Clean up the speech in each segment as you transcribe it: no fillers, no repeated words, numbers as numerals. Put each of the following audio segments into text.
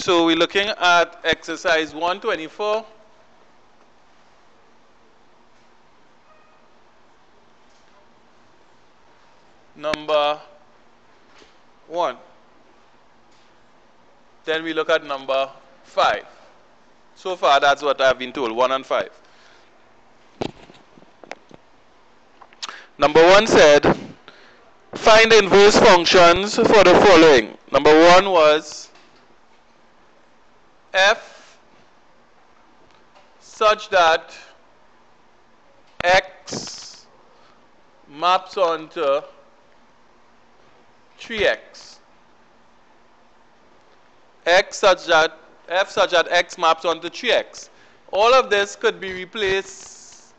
So we're looking at exercise 124. Number 1. Then we look at number 5. So far that's what I've been told, 1 and 5. Number 1 said, find the inverse functions for the following. Number 1 was f such that x maps onto 3x. F such that x maps onto 3x. All of this could be replaced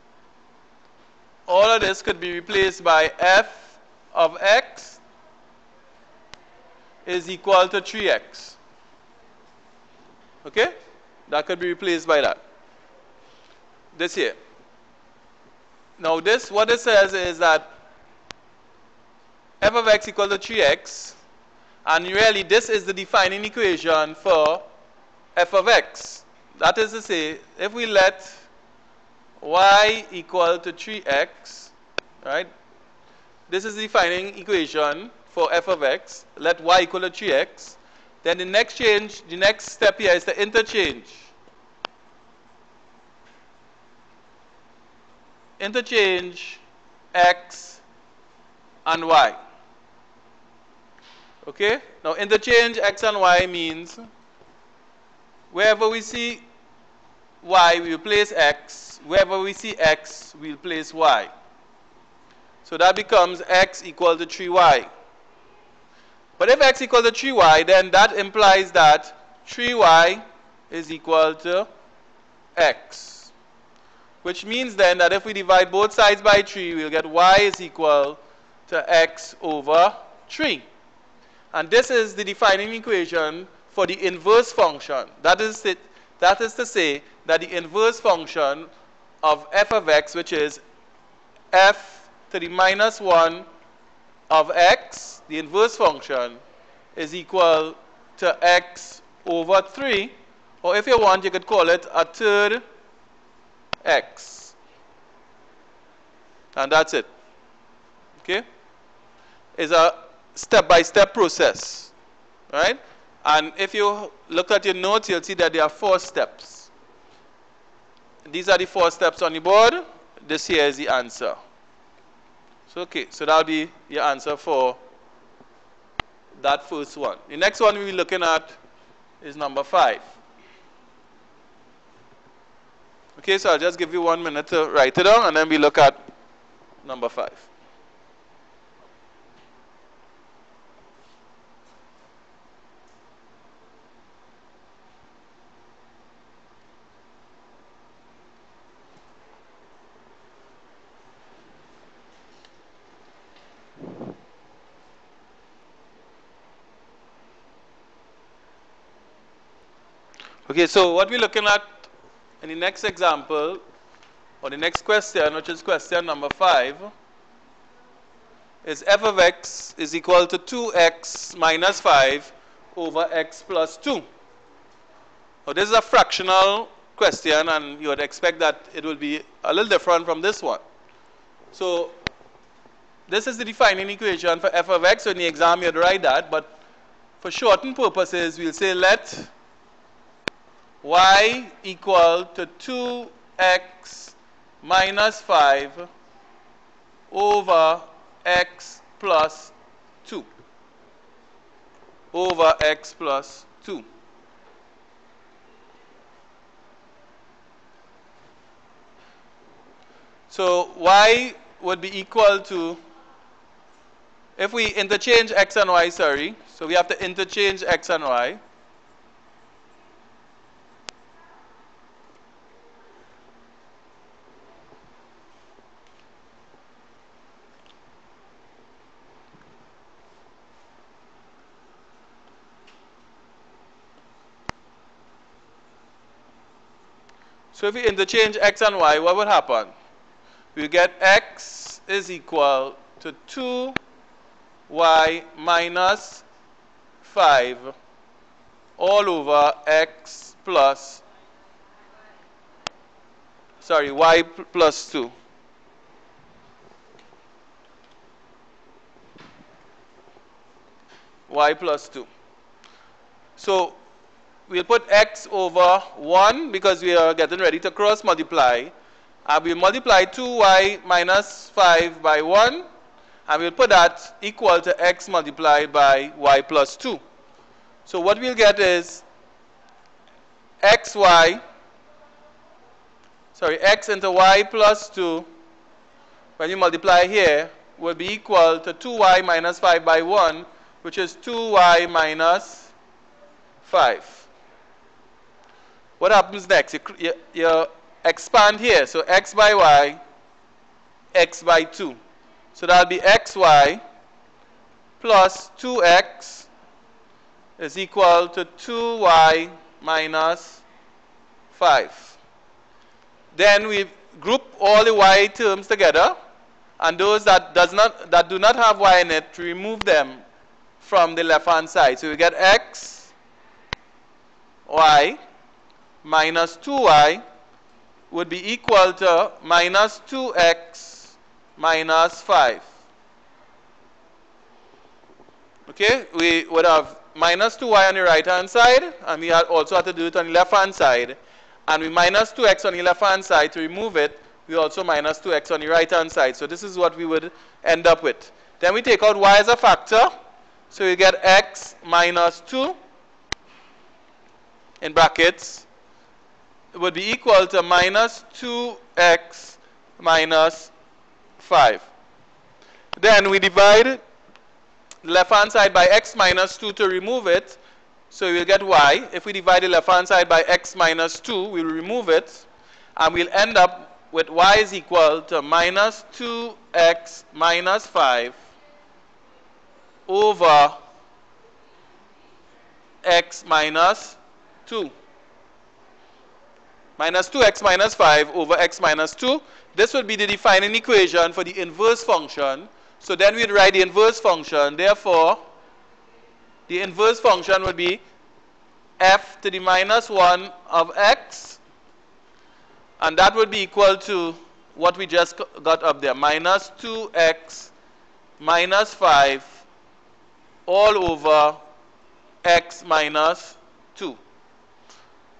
by f of x is equal to 3x. Okay? That could be replaced by that. This here. Now this, what it says is that f of x equal to 3x, and really this is the defining equation for f of x. That is to say, if we let y equal to 3x, right? This is the defining equation for f of x. Let y equal to 3x. Then the next step here is to interchange x and y. Okay? Now interchange x and y means wherever we see y, we will place x. Wherever we see x, we will place y. So that becomes x equal to 3y. But if x equal to 3y, then that implies that 3y is equal to x. Which means then that if we divide both sides by 3, we'll get y is equal to x over 3. And this is the defining equation for the inverse function. That is to say that the inverse function of f of x, which is f to the minus 1 of x, the inverse function, is equal to x over 3. Or if you want, you could call it a third x. And that's it. Okay? It's a step-by-step process. Right? And if you look at your notes, you'll see that there are 4 steps. These are the 4 steps on the board. This here is the answer. So, okay, so that'll be your answer for that first one. The next one we'll be looking at is number 5. Okay, so I'll just give you 1 minute to write it down, and then we look at number 5. Okay, so what we're looking at in the next example, or the next question, which is question number 5, is f of x is equal to 2x minus 5 over x plus 2. Now this is a fractional question, and you would expect that it will be a little different from this one. So this is the defining equation for f of x. So in the exam you'd write that, but for shortened purposes we'll say let y equal to 2x minus 5 over x plus 2. Over x plus 2. So y would be equal to, if we interchange x and y, so we have to interchange x and y. So if we interchange x and y, what would happen? We get x is equal to 2y minus 5 all over x plus, sorry, y plus 2. Y plus 2. So we'll put x over 1 because we are getting ready to cross multiply. And we'll multiply 2y minus 5 by 1. And we'll put that equal to x multiplied by y plus 2. So what we'll get is x into y plus 2, when you multiply here, will be equal to 2y minus 5 by 1, which is 2y minus 5. What happens next? You expand here. So x by y, x by 2. So that'll be xy plus 2x is equal to 2y minus 5. Then we group all the y terms together, and those that do not have y in it, remove them from the left hand side. So we get x y minus 2y would be equal to minus 2x minus 5. Okay, we would have minus 2y on the right hand side, and we also have to do it on the left hand side. And we minus 2x on the left hand side. To remove it, we also minus 2x on the right hand side. So this is what we would end up with. Then we take out y as a factor. So we get x minus 2 in brackets. It would be equal to minus 2x minus 5. Then we divide the left hand side by x minus 2 to remove it. So we'll get y. If we divide the left hand side by x minus 2, we'll remove it. And we'll end up with y is equal to minus 2x minus 5 over x minus 2. Minus 2x minus 5 over x minus 2. This would be the defining equation for the inverse function. So then we'd write the inverse function. Therefore, the inverse function would be f to the minus 1 of x. And that would be equal to what we just got up there. Minus 2x minus 5 all over x minus 2.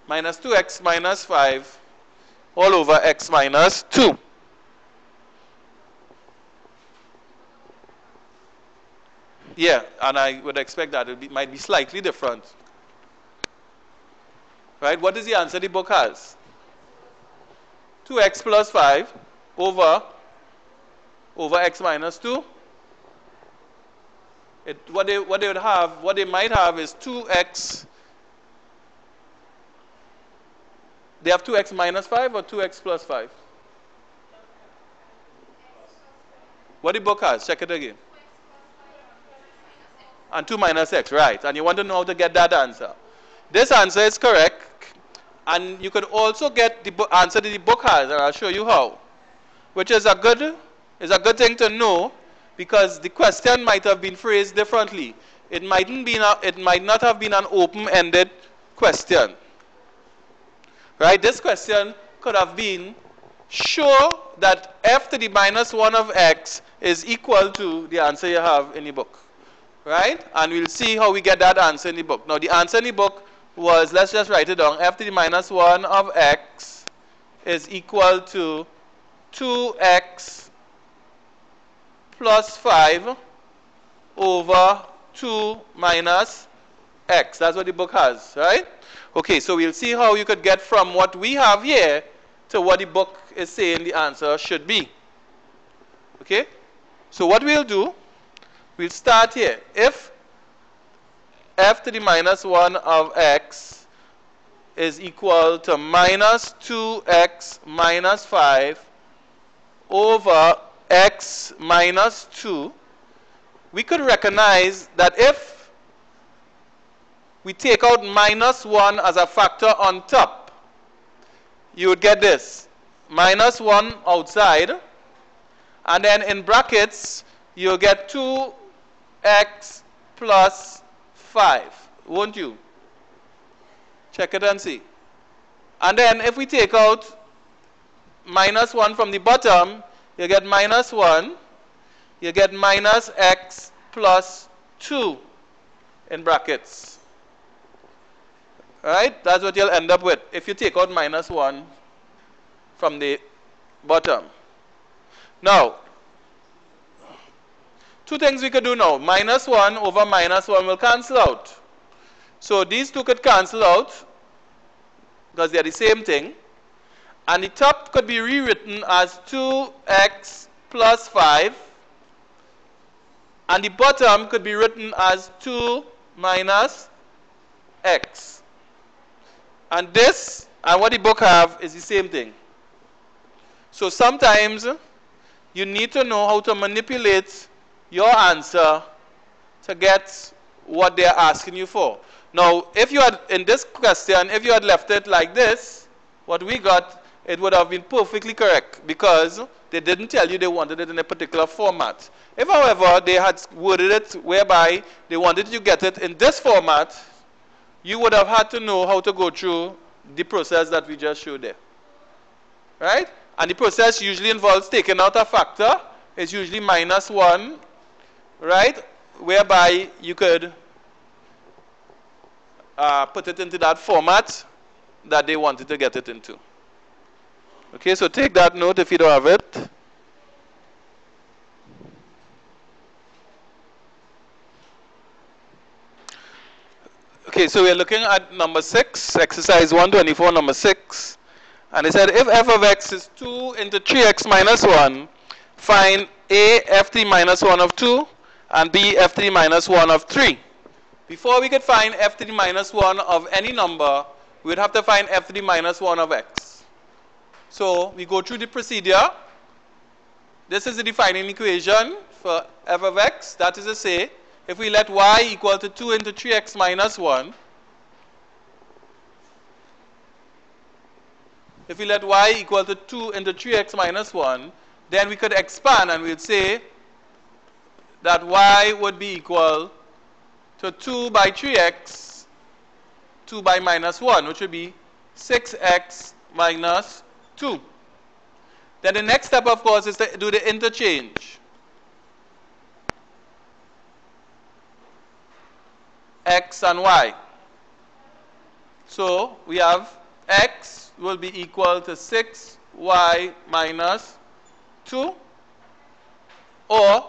Minus 2x minus 5 all over x minus 2. Yeah, and I would expect that it might be slightly different. Right? What is the answer the book has? 2x plus 5 over x minus 2. What they might have is 2x. They have 2x minus 5 or 2x plus 5? What the book has? Check it again. And 2 minus x, right. And you want to know how to get that answer. This answer is correct. And you could also get the answer that the book has, and I'll show you how. Which is a good thing to know, because the question might have been phrased differently. It might not have been an open-ended question. Right? This question could have been, show that f to the minus 1 of x is equal to the answer you have in the book. Right? And we'll see how we get that answer in the book. Now, the answer in the book was, let's just write it down, f to the minus 1 of x is equal to 2x plus 5 over 2 minus x. That's what the book has, right? Okay, so we'll see how you could get from what we have here to what the book is saying the answer should be. Okay? So what we'll do, we'll start here. If f to the minus 1 of x is equal to minus 2x minus 5 over x minus 2, we could recognize that if we take out minus 1 as a factor on top, you would get this. Minus 1 outside, and then in brackets, you'll get 2x plus 5, won't you? Check it and see. And then if we take out minus 1 from the bottom, you get minus 1. You get minus x plus 2 in brackets. Right? That's what you'll end up with if you take out minus 1 from the bottom. Now, two things we could do now. Minus 1 over minus 1 will cancel out. So these two could cancel out because they're the same thing. And the top could be rewritten as 2x plus 5. And the bottom could be written as 2 minus x. And this and what the book have is the same thing. So sometimes you need to know how to manipulate your answer to get what they're asking you for. Now, if you had, in this question, if you had left it like this, what we got, it would have been perfectly correct because they didn't tell you they wanted it in a particular format. If, however, they had worded it whereby they wanted you to get it in this format, you would have had to know how to go through the process that we just showed there. Right? And the process usually involves taking out a factor. It's usually minus 1, right? Whereby you could put it into that format that they wanted to get it into. Okay, so take that note if you don't have it. Okay, so we're looking at number 6, exercise 124, number 6. And it said, if f of x is 2 into 3x minus 1, find a f3 minus 1 of 2 and b f3 minus 1 of 3. Before we could find f3 minus 1 of any number, we would have to find f3 minus 1 of x. So we go through the procedure. This is the defining equation for f of x. That is to say, if we let y equal to 2 into 3x minus 1, if we let y equal to 2 into 3x minus 1, then we could expand and we would say that y would be equal to 2 by 3x, 2 by minus 1, which would be 6x minus 2. Then the next step, of course, is to do the interchange. X and y. So we have x will be equal to 6y minus 2, or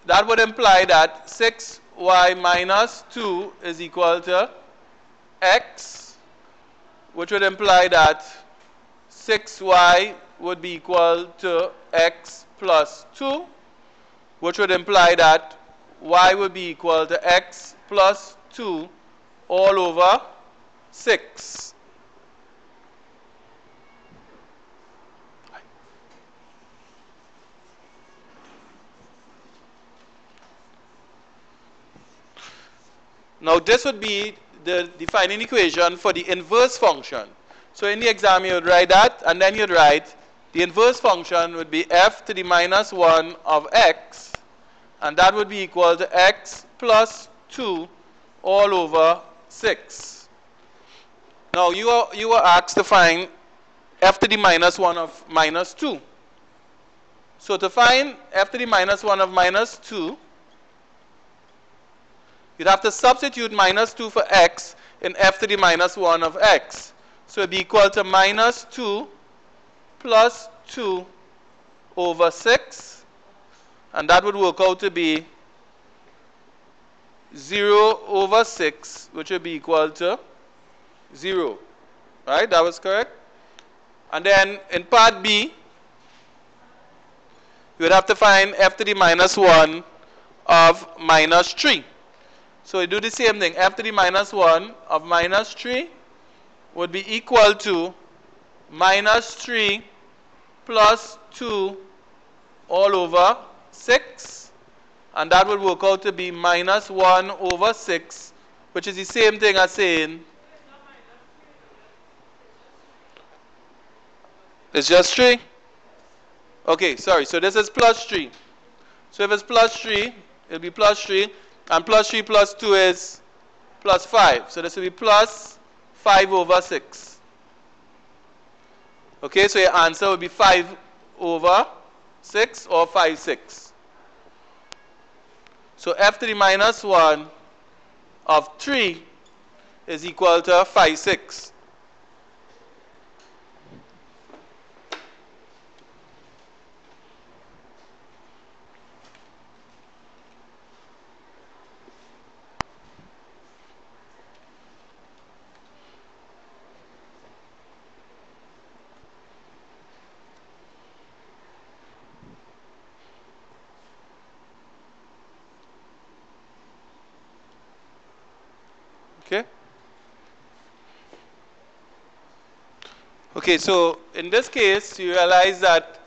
that would imply that 6y minus 2 is equal to x, which would imply that 6y would be equal to x plus 2, which would imply that y would be equal to x plus 2 all over 6. Now this would be the defining equation for the inverse function. So in the exam you would write that, and then you'd write the inverse function would be f to the minus 1 of x, and that would be equal to x plus 2 all over 6. Now you are asked to find f to the minus 1 of minus 2. So to find f to the minus 1 of minus 2, you'd have to substitute minus 2 for x in f to the minus 1 of x. So it would be equal to minus 2 plus 2 over 6, and that would work out to be 0 over 6, which would be equal to 0. Right? That was correct. And then in part B, you would have to find f to the minus 1 of minus 3. So we do the same thing. F to the minus 1 of minus 3 would be equal to minus 3 plus 2 all over 6. And that would work out to be minus 1 over 6, which is the same thing as saying it's just 3. Okay, sorry. So this is plus 3. So if it's plus 3, it'll be plus 3. And plus 3 plus 2 is plus 5. So this will be plus 5 over 6. Okay, so your answer would be 5 over 6 or 5, 6. So f to the minus 1 of 3 is equal to 5, 6. Okay. Okay, so in this case, you realize that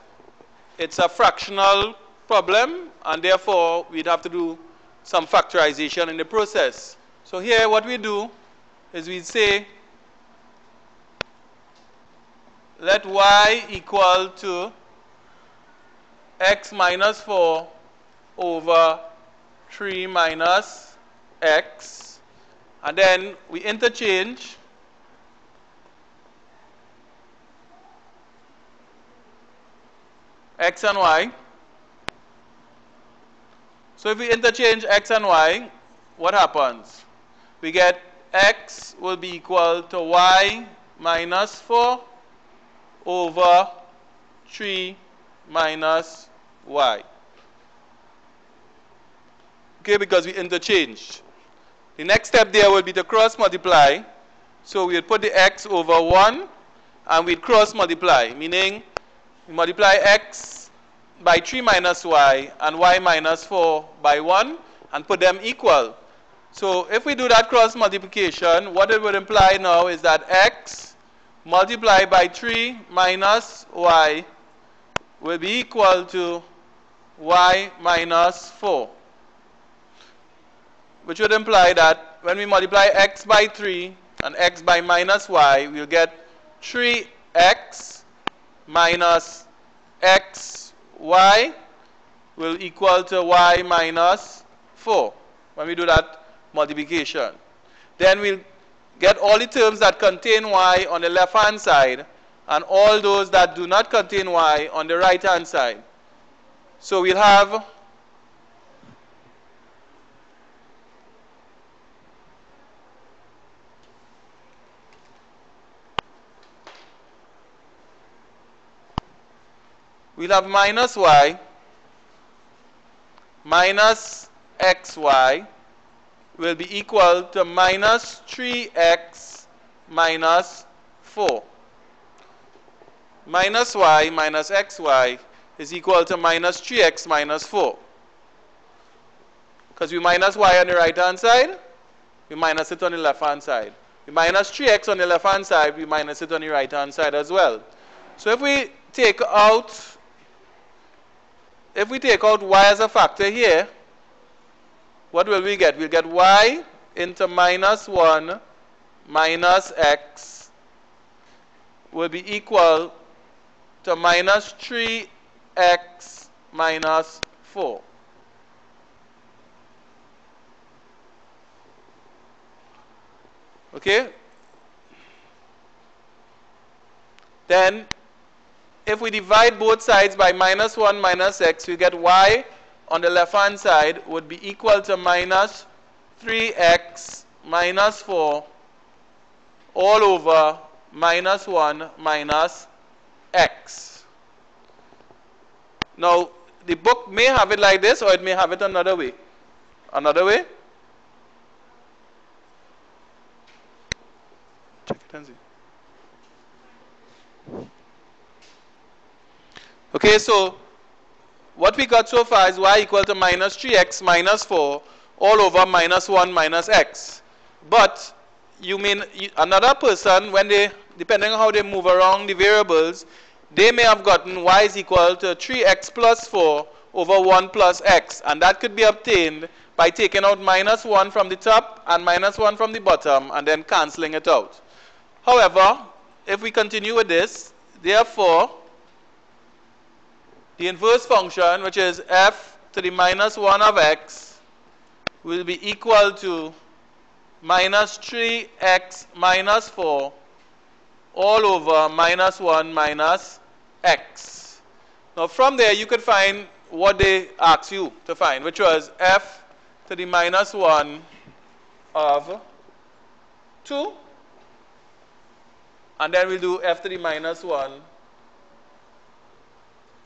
it's a fractional problem, and therefore we'd have to do some factorization in the process. So here what we do is we say let y equal to x minus 4 over 3 minus x, and then we interchange x and y. So if we interchange x and y, what happens? We get x will be equal to y minus 4 over 3 minus y. Okay, because we interchanged. The next step there will be to cross multiply. So we'll put the x over 1 and we'll cross multiply, meaning we multiply x by 3 minus y and y minus 4 by 1 and put them equal. So if we do that cross multiplication, what it would imply now is that x multiplied by 3 minus y will be equal to y minus 4. Which would imply that when we multiply x by 3 and x by minus y, we'll get 3x minus xy will equal to y minus 4 when we do that multiplication. Then we'll get all the terms that contain y on the left hand side and all those that do not contain y on the right hand side. So we'll have minus y minus xy will be equal to minus 3x minus 4. Minus y minus xy is equal to minus 3x minus 4. Because we minus y on the right hand side, we minus it on the left hand side. We minus 3x on the left hand side, we minus it on the right hand side as well. So if we take out y as a factor here, what will we get? We'll get y into minus 1 minus x will be equal to minus 3x minus 4. Okay? Then if we divide both sides by minus 1 minus x, we get y on the left hand side would be equal to minus 3x minus 4 all over minus 1 minus x. Now the book may have it like this or it may have it another way. Another way? Check it and see. Okay, so what we got so far is y equal to minus 3x minus 4 all over minus 1 minus x. But another person, when they, depending on how they move around the variables, they may have gotten y is equal to 3x plus 4 over 1 plus x. And that could be obtained by taking out minus 1 from the top and minus 1 from the bottom and then cancelling it out. However, if we continue with this, therefore, the inverse function, which is f to the minus 1 of x, will be equal to minus 3x minus 4 all over minus 1 minus x. Now from there you could find what they asked you to find, which was f to the minus 1 of 2, and then we'll do f to the minus 1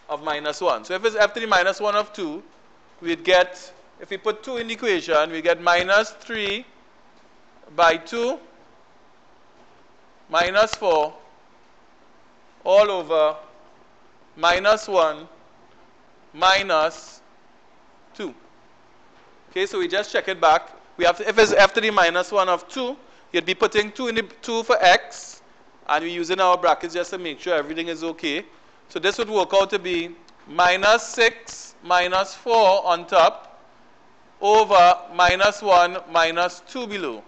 of minus 1. So if it's f to the minus 1 of 2, we'd get, if we put 2 in the equation, we get minus 3 by 2 minus 4 all over minus 1 minus 2. Okay, so we just check it back. We have to, if it's f to the minus 1 of 2, you'd be putting 2 in the 2 for x, and we're using our brackets just to make sure everything is okay. So this would work out to be minus 6 minus 4 on top over minus 1 minus 2 below,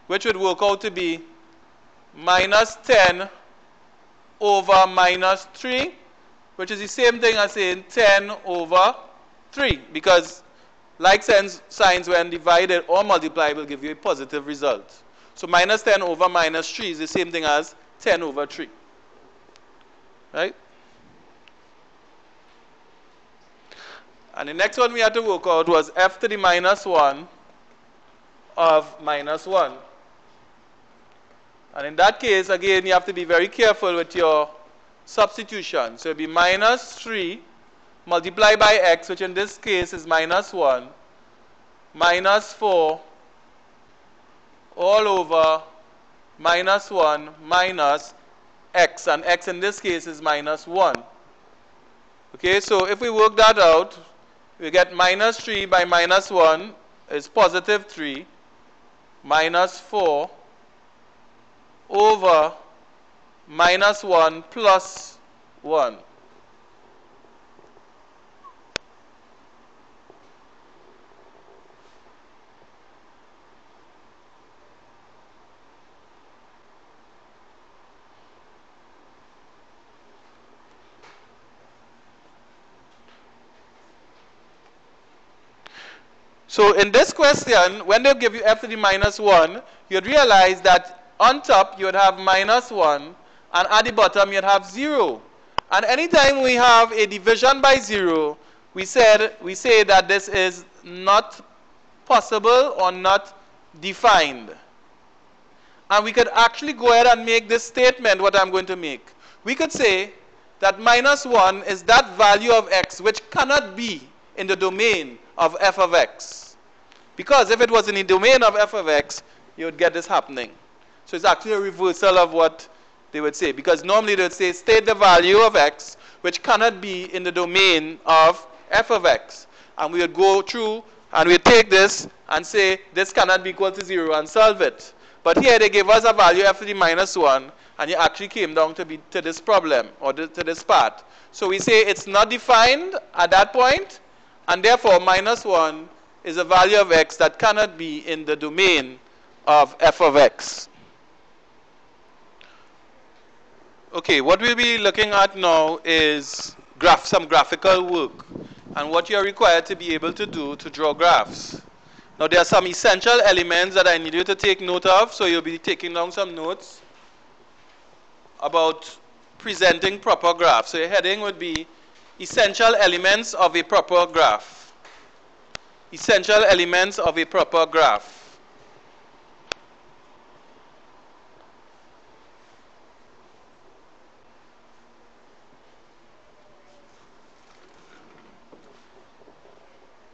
which would work out to be minus 10 over minus 3, which is the same thing as saying 10 over 3, because like signs when divided or multiplied will give you a positive result. So minus 10 over minus 3 is the same thing as 10 over 3. Right? And the next one we had to work out was f to the minus 1 of minus 1. And in that case, again, you have to be very careful with your substitution. So it will be minus 3 multiplied by x, which in this case is minus 1, minus 4 all over minus 1 minus x. And x in this case is minus 1. Okay, so if we work that out, we get minus 3 by minus 1 is positive 3 minus 4 over minus 1 plus 1. So in this question, when they give you f to the minus 1, you'd realize that on top, you would have minus 1, and at the bottom, you'd have 0. And anytime we have a division by 0, we say that this is not possible or not defined. And we could actually go ahead and make this statement, what I'm going to make. We could say that minus 1 is that value of x which cannot be in the domain of f of x. Because if it was in the domain of f of x, you would get this happening. So it's actually a reversal of what they would say. Because normally they would say, state the value of x, which cannot be in the domain of f of x. And we would go through, and we would take this and say, this cannot be equal to 0 and solve it. But here they gave us a value f to the minus 1, and it actually came down to this problem, or to this part. So we say it's not defined at that point, and therefore minus 1 is a value of x that cannot be in the domain of f of x. Okay, what we'll be looking at now is some graphical work and what you're required to be able to do to draw graphs. Now there are some essential elements that I need you to take note of, so you'll be taking down some notes about presenting proper graphs. So your heading would be essential elements of a proper graph. Essential elements of a proper graph.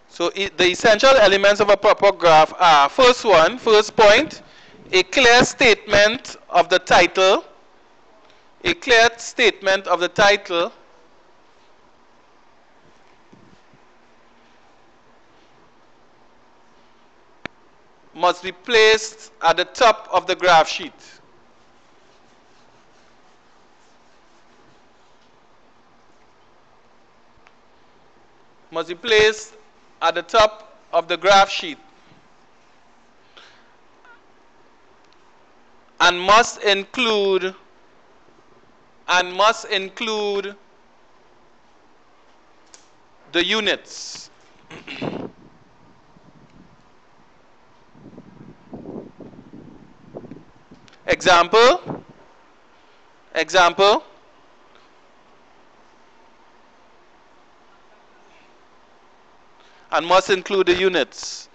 So the essential elements of a proper graph are, first point, a clear statement of the title. A clear statement of the title. Must be placed at the top of the graph sheet. Must be placed at the top of the graph sheet. And must include the units. Example, example, and must include the units.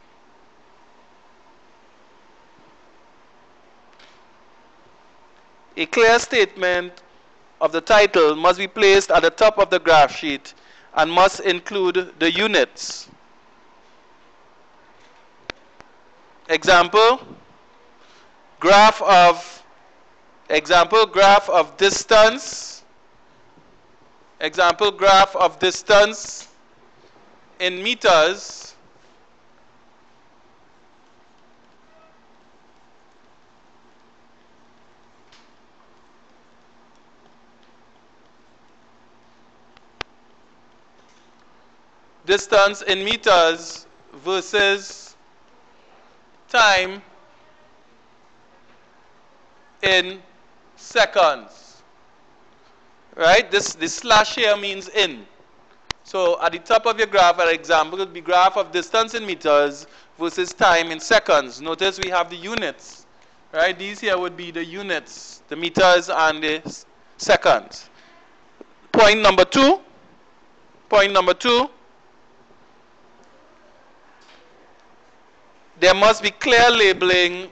A clear statement of the title must be placed at the top of the graph sheet and must include the units. Example, graph of distance. Example, graph of distance in meters versus time in seconds. Right? This slash here means in. So at the top of your graph, an example would be graph of distance in meters versus time in seconds. Notice we have the units. Right? These here would be the units, the meters and the seconds. Point number two. There must be clear labeling.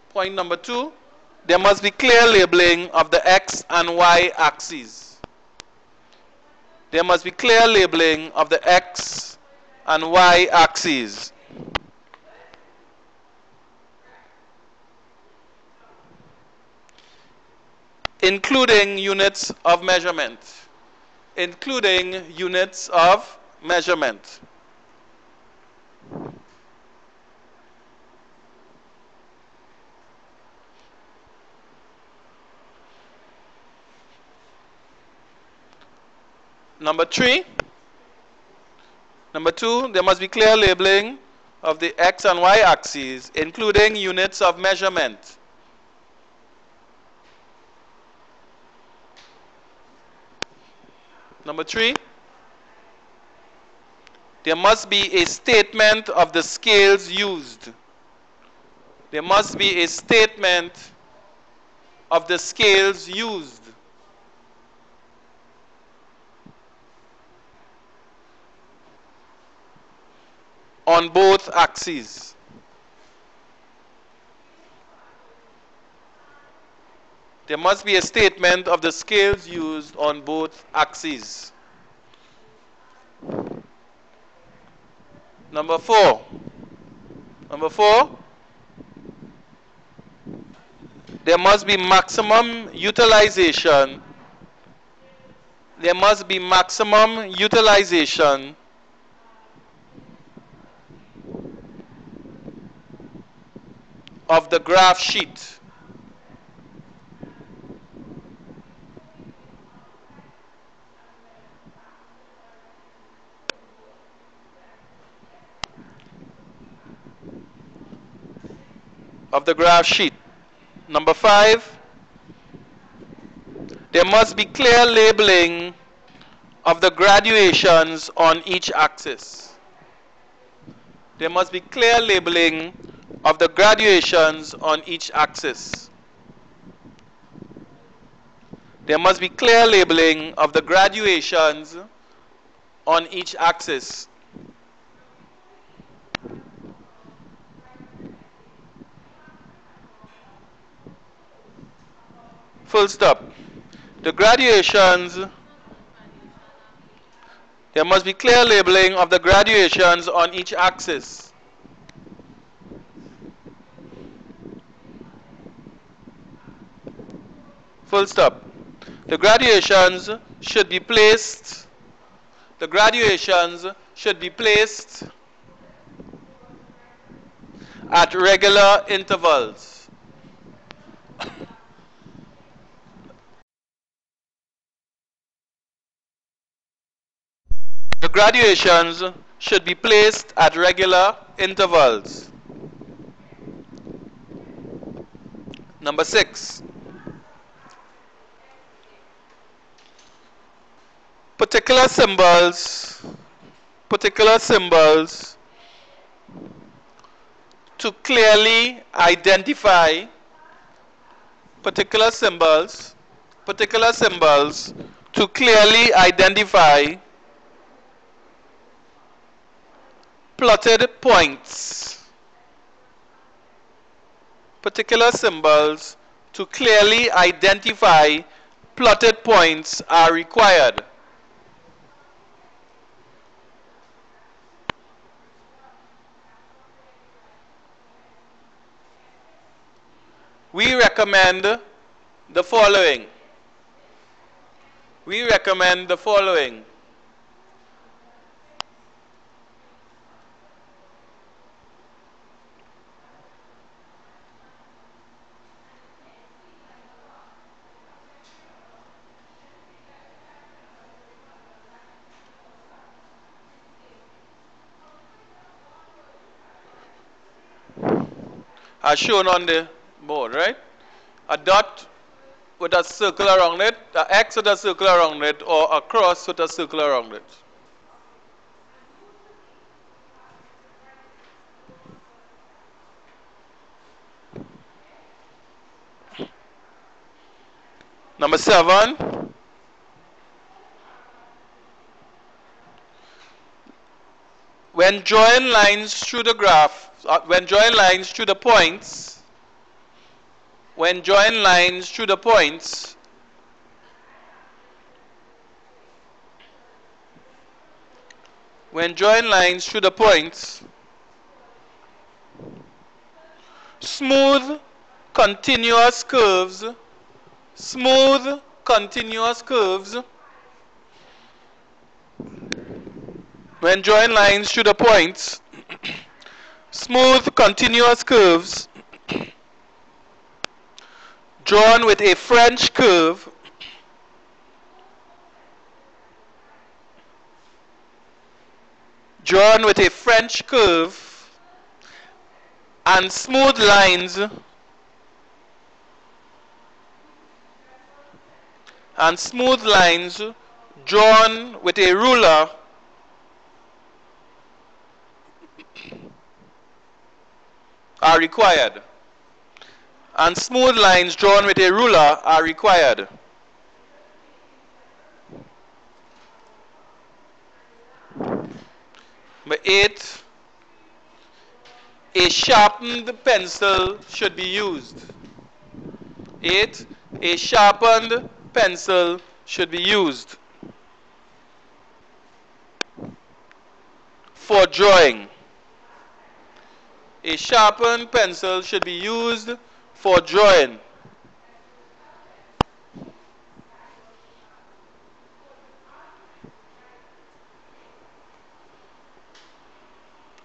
Point number two. There must be clear labeling of the x and y axes. There must be clear labeling of the x and y axes. Including units of measurement. Including units of measurement. Number two, there must be clear labeling of the x and y axes, including units of measurement. Number three, there must be a statement of the scales used. There must be a statement of the scales used. On both axes. There must be a statement of the scales used on both axes. Number four, there must be maximum utilization. There must be maximum utilization of the graph sheet. Of the graph sheet. Number five, there must be clear labeling of the graduations on each axis. There must be clear labeling of the graduations on each axis. There must be clear labeling of the graduations on each axis. Full stop. The graduations, there must be clear labeling of the graduations on each axis. Full stop. The graduations should be placed at regular intervals. The graduations should be placed at regular intervals. Number 6. Particular symbols to clearly identify particular symbols to clearly identify plotted points. Particular symbols to clearly identify plotted points are required. We recommend the following. We recommend the following. As shown on the board, right? A dot with a circle around it, an X with a circle around it, or a cross with a circle around it. Number 7. When drawing lines through the graph, when drawing lines through the points, when drawing lines through the points, when drawing lines through the points, smooth, continuous curves, smooth, continuous curves, when drawing lines through the points, smooth, continuous curves drawn with a French curve and smooth lines drawn with a ruler are required. And smooth lines drawn with a ruler are required. Number 8, a sharpened pencil should be used. 8, a sharpened pencil should be used for drawing. A sharpened pencil should be used for drawing.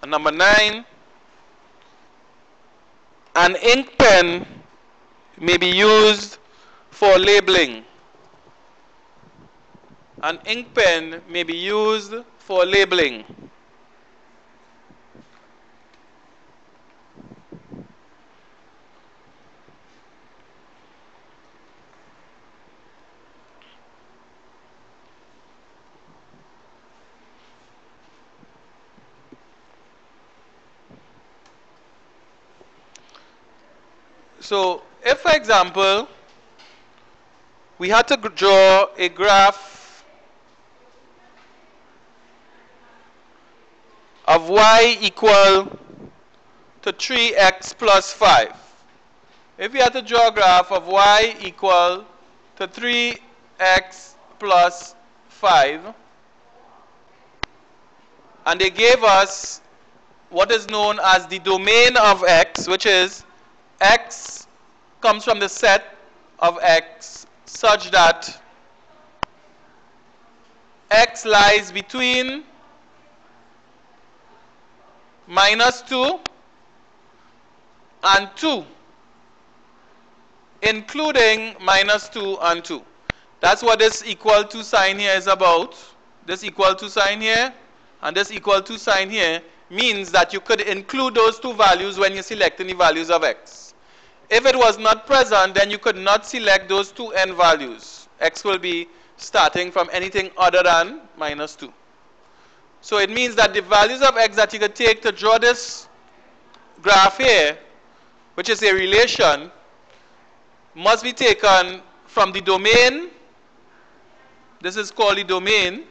And number 9, an ink pen may be used for labeling. An ink pen may be used for labeling. So, if for example, we had to draw a graph of y equal to 3x plus 5. If we had to draw a graph of y equal to 3x plus 5, and they gave us what is known as the domain of x, which is x comes from the set of x such that x lies between -2 and 2, including -2 and 2. That's what this equal to sign here is about. This equal to sign here and this equal to sign here means that you could include those two values when you're selecting the values of x. If it was not present, then you could not select those two n values. X will be starting from anything other than -2. So it means that the values of x that you could take to draw this graph here, which is a relation, must be taken from the domain. This is called the domain,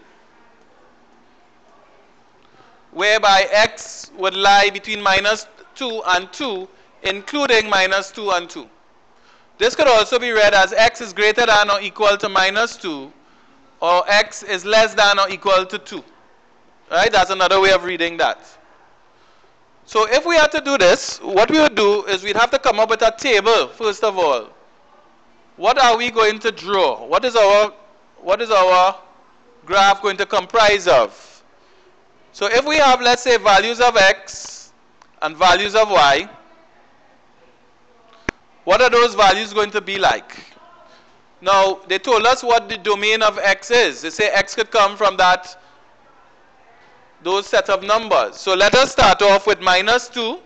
whereby x would lie between -2 and 2, including -2 and 2. This could also be read as x is greater than or equal to -2, or x is less than or equal to 2. Right? That's another way of reading that. So if we had to do this, what we would do is we'd have to come up with a table, first of all. What are we going to draw? What is our graph going to comprise of? So if we have, let's say, values of x and values of y, what are those values going to be like? Now, they told us what the domain of x is. They say x could come from those set of numbers. So let us start off with -2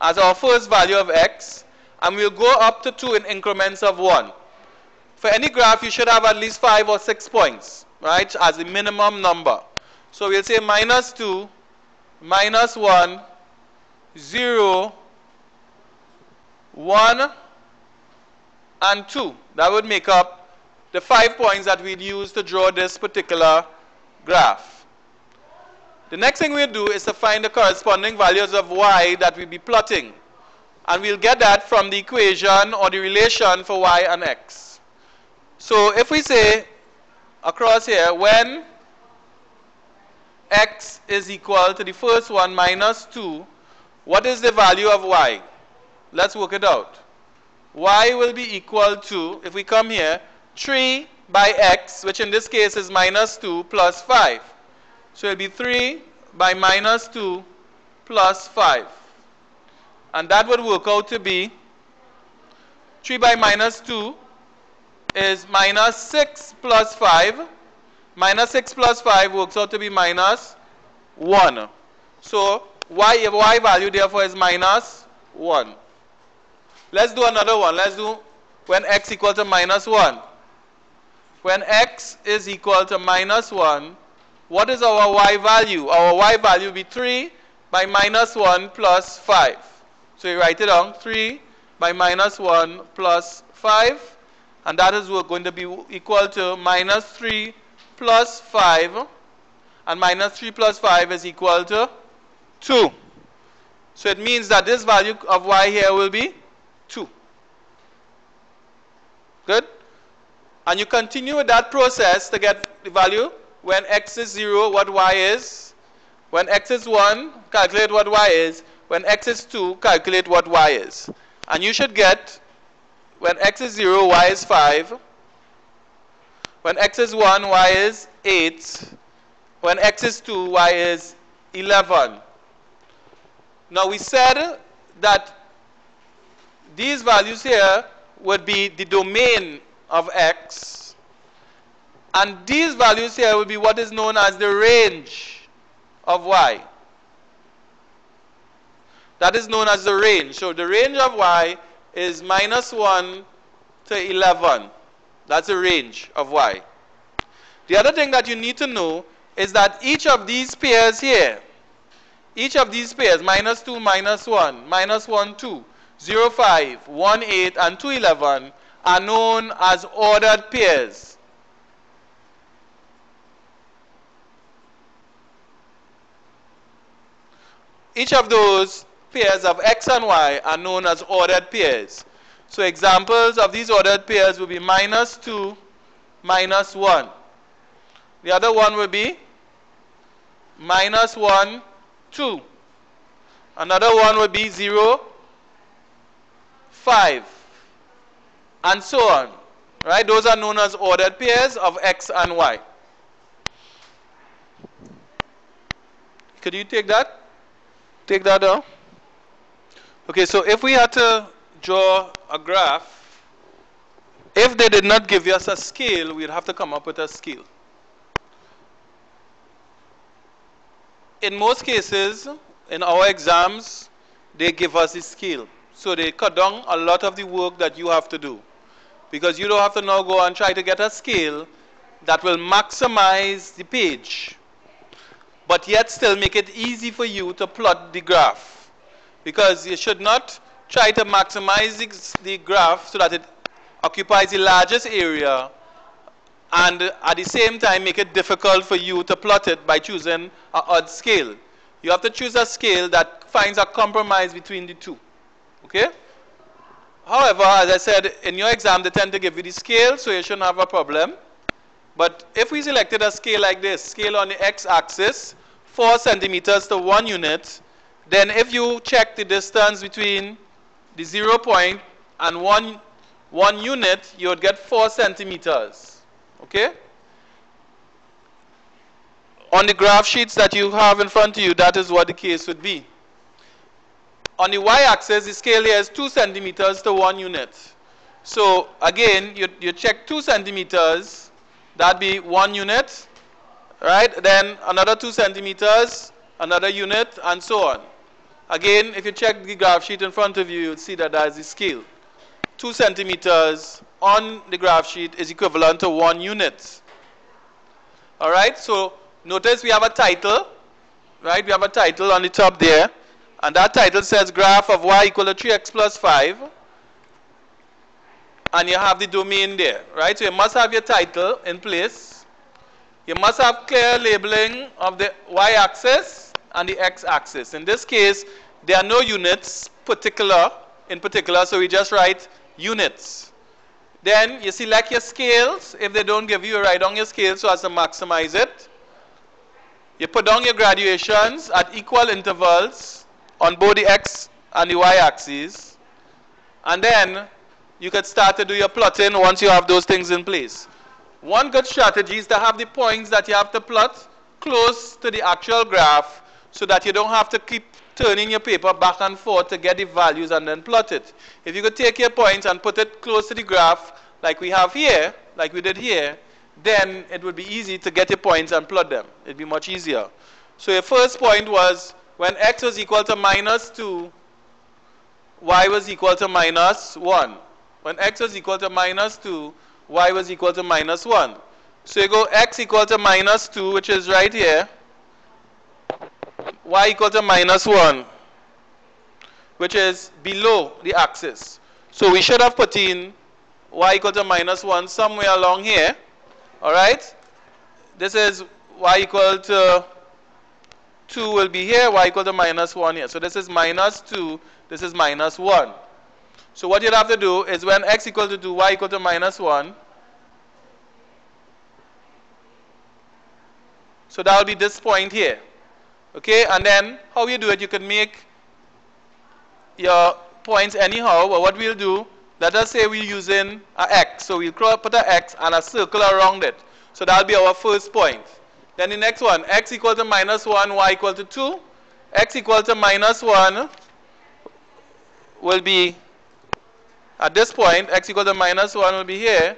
as our first value of x, and we'll go up to 2 in increments of 1. For any graph, you should have at least 5 or 6 points, right, as the minimum number. So we'll say -2, -1, 0, 1, and 2. That would make up the 5 points that we'd use to draw this particular graph. The next thing we'll do is to find the corresponding values of y that we'll be plotting. And we'll get that from the equation or the relation for y and x. So if we say across here, when x is equal to the first one -2, what is the value of y? Let's work it out. Y will be equal to, if we come here, 3 by x, which in this case is -2 plus 5. So it will be 3 by -2 plus 5. And that would work out to be 3 by -2 is -6 plus 5. -6 plus 5 works out to be -1. So y value therefore is -1. Let's do another one. Let's do when x equal to -1. When x is equal to -1, what is our y value? Our y value will be 3 by -1 plus 5. So you write it down, 3 by -1 plus 5. And that is going to be equal to -3 plus 5. And -3 plus 5 is equal to 2. So it means that this value of y here will be 2. Good? And you continue with that process to get the value. When x is 0, what y is. When x is 1, calculate what y is. When x is 2, calculate what y is. And you should get, when x is 0, y is 5. When x is 1, y is 8. When x is 2, y is 11. Now we said that these values here would be the domain of x. And these values here will be what is known as the range of y. That is known as the range. So the range of y is -1 to 11. That's the range of y. The other thing that you need to know is that each of these pairs here, each of these pairs, -2, -1, -1, 2, 0, 5, 1, 8, and 2, 11, are known as ordered pairs. Each of those pairs of x and y are known as ordered pairs. So examples of these ordered pairs will be -2, -1. The other one will be -1, 2. Another one will be 0, 5. And so on. Right? Those are known as ordered pairs of x and y. Could you take that? Take that down. Okay, so if we had to draw a graph, if they did not give us a scale, we'd have to come up with a scale. In most cases, in our exams, they give us a scale. So they cut down a lot of the work that you have to do. Because you don't have to now go and try to get a scale that will maximize the page, but yet still make it easy for you to plot the graph. because you should not try to maximize the graph so that it occupies the largest area and at the same time make it difficult for you to plot it by choosing an odd scale. You have to choose a scale that finds a compromise between the two. Okay? However, as I said, in your exam they tend to give you the scale, so you shouldn't have a problem. But if we selected a scale like this, scale on the x-axis, 4 centimeters to 1 unit, then if you check the distance between the 0 point and 1 unit, you would get 4 centimeters. Okay? On the graph sheets that you have in front of you, that is what the case would be. On the y-axis, the scale here is 2 centimeters to 1 unit. So again, you check 2 centimeters, that'd be 1 unit, right? Then another 2 centimeters, another unit, and so on. Again, if you check the graph sheet in front of you, you'll see that that is the scale. 2 centimeters on the graph sheet is equivalent to 1 unit. All right, so notice we have a title, right? We have a title on the top there. And that title says graph of y equal to 3x plus 5. And you have the domain there, right? So you must have your title in place. You must have clear labeling of the y-axis and the x-axis. In this case, there are no units in particular, so we just write units. Then you select your scales. If they don't give you, write down your scales so as to maximize it. You put down your graduations at equal intervals on both the x and the y-axis. And then you could start to do your plotting once you have those things in place. One good strategy is to have the points that you have to plot close to the actual graph so that you don't have to keep turning your paper back and forth to get the values and then plot it. If you could take your points and put it close to the graph like we have here, like we did here, then it would be easy to get your points and plot them. It would be much easier. So your first point was when x was equal to minus 2, y was equal to minus 1. When x was equal to minus 2, y was equal to minus 1. So you go x equal to minus 2, which is right here, y equal to minus 1, which is below the axis. So we should have put in y equal to minus 1 somewhere along here. All right? This is y equal to 2 will be here, y equal to minus 1 here. So this is minus 2, this is minus 1. So what you'll have to do is when x equal to 2, y equal to minus 1. So that will be this point here. Okay, and then how you do it, you can make your points anyhow, but what we'll do, let us say we're using an x. So we'll put an x and a circle around it. So that'll be our first point. Then the next one, x equal to minus 1, y equal to 2. X equal to minus 1 will be, at this point, x equal to minus 1 will be here.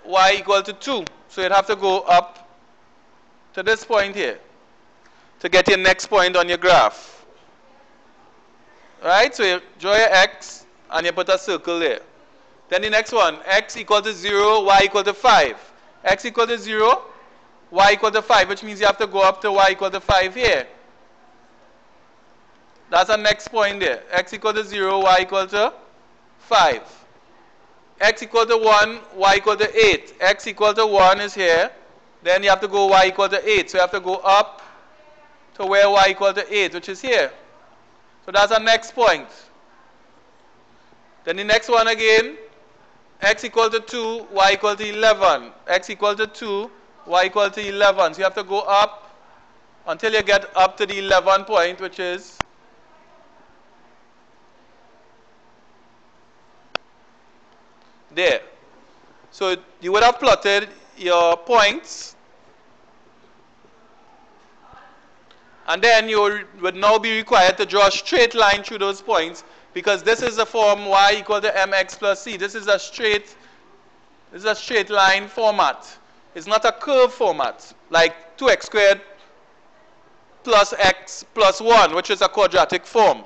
Y equal to 2. So you'd have to go up to this point here to get your next point on your graph. Right? So you draw your x and you put a circle there. Then the next one, x equal to 0, y equal to 5. X equal to 0, y equal to 5, which means you have to go up to y equal to 5 here. That's our next point there. X equal to 0, y equal to 5. X equal to 1, y equal to 8. X equal to 1 is here. Then you have to go y equal to 8. So you have to go up to where y equal to 8, which is here. So that's our next point. Then the next one again, x equal to 2, y equal to 11. X equal to 2, y equal to 11. So you have to go up until you get up to the 11 point, which is there. So you would have plotted your points, and then you would now be required to draw a straight line through those points, because this is the form y equal to mx plus c. This is a straight line format. It's not a curve format like 2x squared plus x plus 1, which is a quadratic form.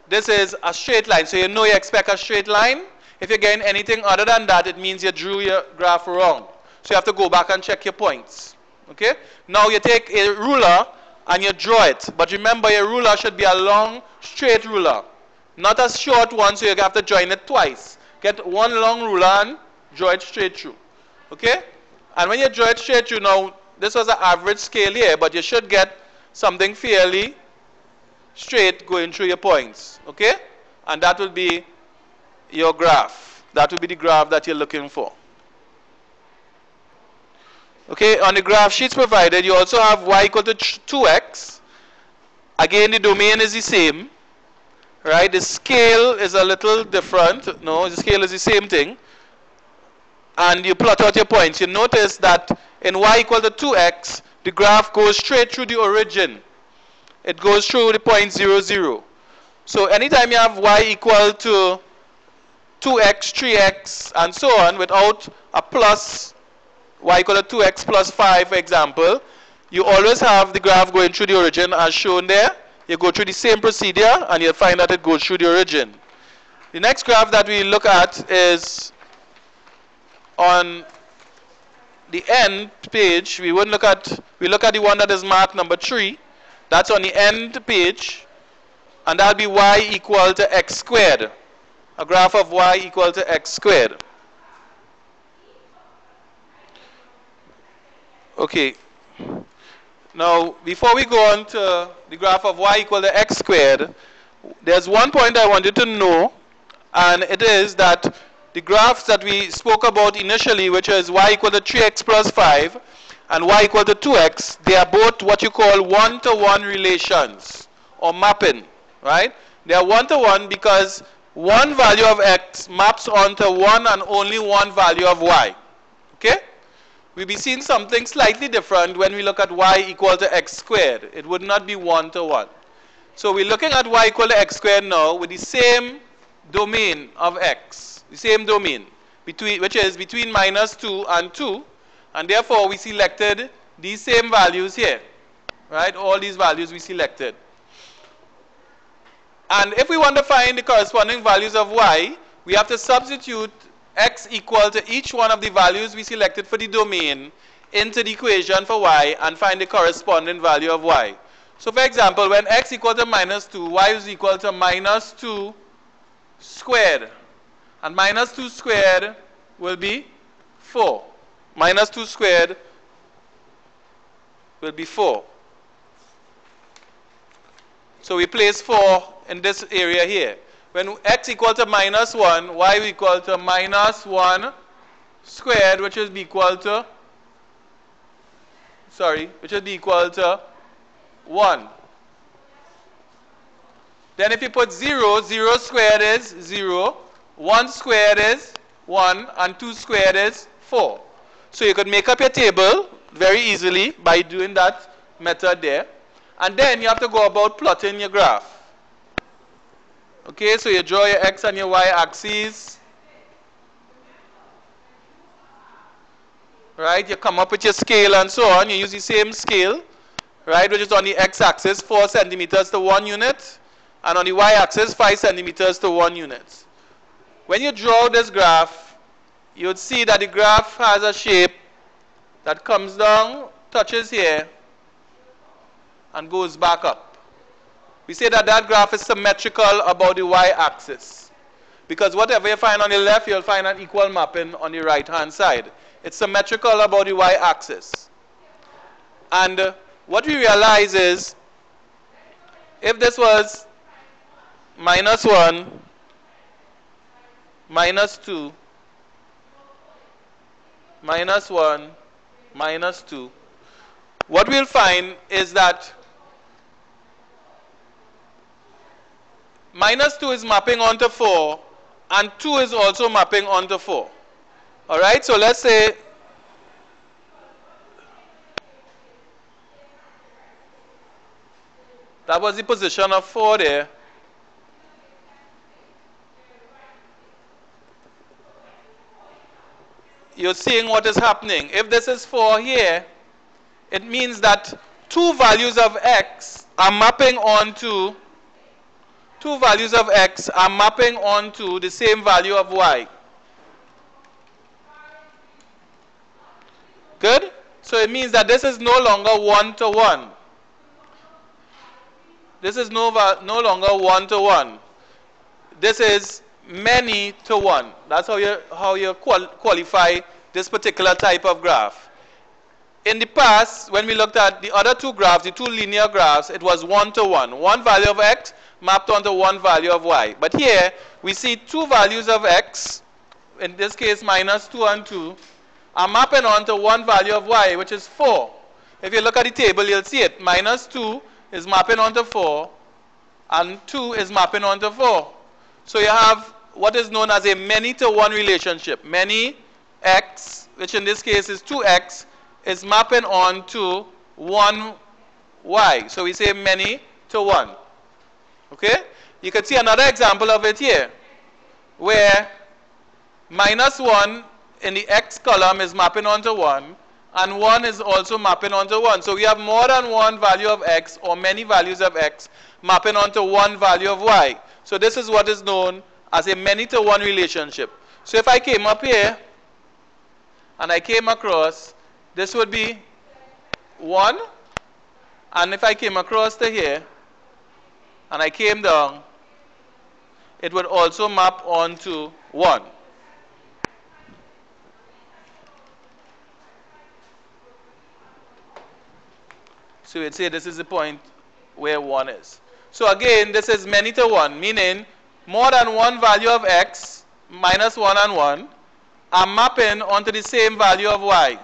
This is a straight line. So you know you expect a straight line. If you're getting anything other than that, it means you drew your graph wrong. So you have to go back and check your points. Okay? Now you take a ruler and you draw it. But remember, your ruler should be a long, straight ruler, not a short one, so you have to join it twice. Get one long ruler and draw it straight through. Okay? And when you draw it straight through, now, this was an average scale here, but you should get something fairly straight going through your points. Okay? And that will be your graph. That will be the graph that you're looking for. Okay, on the graph sheets provided, you also have y equal to 2x. Again, the domain is the same. Right? The scale is a little different. No, the scale is the same thing. And you plot out your points. You notice that in y equal to 2x, the graph goes straight through the origin. It goes through the point 0, 0. So anytime you have y equal to 2x, 3x, and so on, without a plus, y equal to 2x plus 5, for example, you always have the graph going through the origin as shown there. You go through the same procedure, and you'll find that it goes through the origin. The next graph that we look at is on the end page. We look at the one that is marked number 3. That's on the end page, and that'll be y equal to x squared. A graph of y equal to x squared. Okay. Now, before we go on to the graph of y equal to x squared, there's one point I want you to know, and it is that the graphs that we spoke about initially, which is y equal to 3x plus 5 and y equal to 2x, they are both what you call one-to-one relations or mapping, right? They are one-to-one because one value of x maps onto one and only one value of y. Okay? We'll be seeing something slightly different when we look at y equal to x squared. It would not be one-to-one. So we're looking at y equal to x squared now with the same domain of x, the same domain, which is between -2 and 2, and therefore we selected these same values here, right? All these values we selected. And if we want to find the corresponding values of y, we have to substitute x equal to each one of the values we selected for the domain into the equation for y and find the corresponding value of y. So for example, when x equal to -2, y is equal to -2 squared. And -2 squared will be 4. -2 squared will be 4. So we place 4 in this area here. When x equal to -1, y is equal to -1 squared, which is equal to, which is equal to 1. Then if you put 0, 0 squared is 0, 1 squared is 1, and 2 squared is 4. So you could make up your table very easily by doing that method there. And then you have to go about plotting your graph. Okay, so you draw your x and your y axes. Right, you come up with your scale and so on. You use the same scale, right, which is on the x-axis, 4 centimeters to 1 unit. And on the y-axis, 5 centimeters to 1 unit. When you draw this graph, you would see that the graph has a shape that comes down, touches here, and goes back up. We say that that graph is symmetrical about the y-axis. Because whatever you find on the left, you'll find an equal mapping on the right-hand side. It's symmetrical about the y-axis. And what we realize is, if this was -1, -2, -1, -2, what we'll find is that -2 is mapping onto 4, and 2 is also mapping onto 4. Alright, so let's say that was the position of 4 there. You're seeing what is happening. If this is 4 here, it means that two values of x are mapping onto the same value of y. Good? So it means that this is no longer 1-to-1. This is no longer 1 to 1. This is many to 1. That's how you qualify this particular type of graph. In the past, when we looked at the other two graphs, the two linear graphs, it was 1 to 1. One value of x mapped onto one value of y. But here, we see two values of x, in this case minus 2 and 2, are mapping onto one value of y, which is 4. If you look at the table, you'll see it. Minus 2 is mapping onto 4, and 2 is mapping onto 4. So you have what is known as a many to 1 relationship. Many x, which in this case is 2x, is mapping on to 1 y. So we say many to 1. Okay? You can see another example of it here, where minus 1 in the x column is mapping onto 1, and 1 is also mapping onto 1. So we have more than one value of x, or many values of x, mapping onto one value of y. So this is what is known as a many to 1 relationship. So if I came up here, and I came across, this would be 1, and if I came across to here, and I came down, it would also map onto 1. So we'd say this is the point where 1 is. So again, this is many to 1, meaning more than one value of x, minus 1 and 1, are mapping onto the same value of y,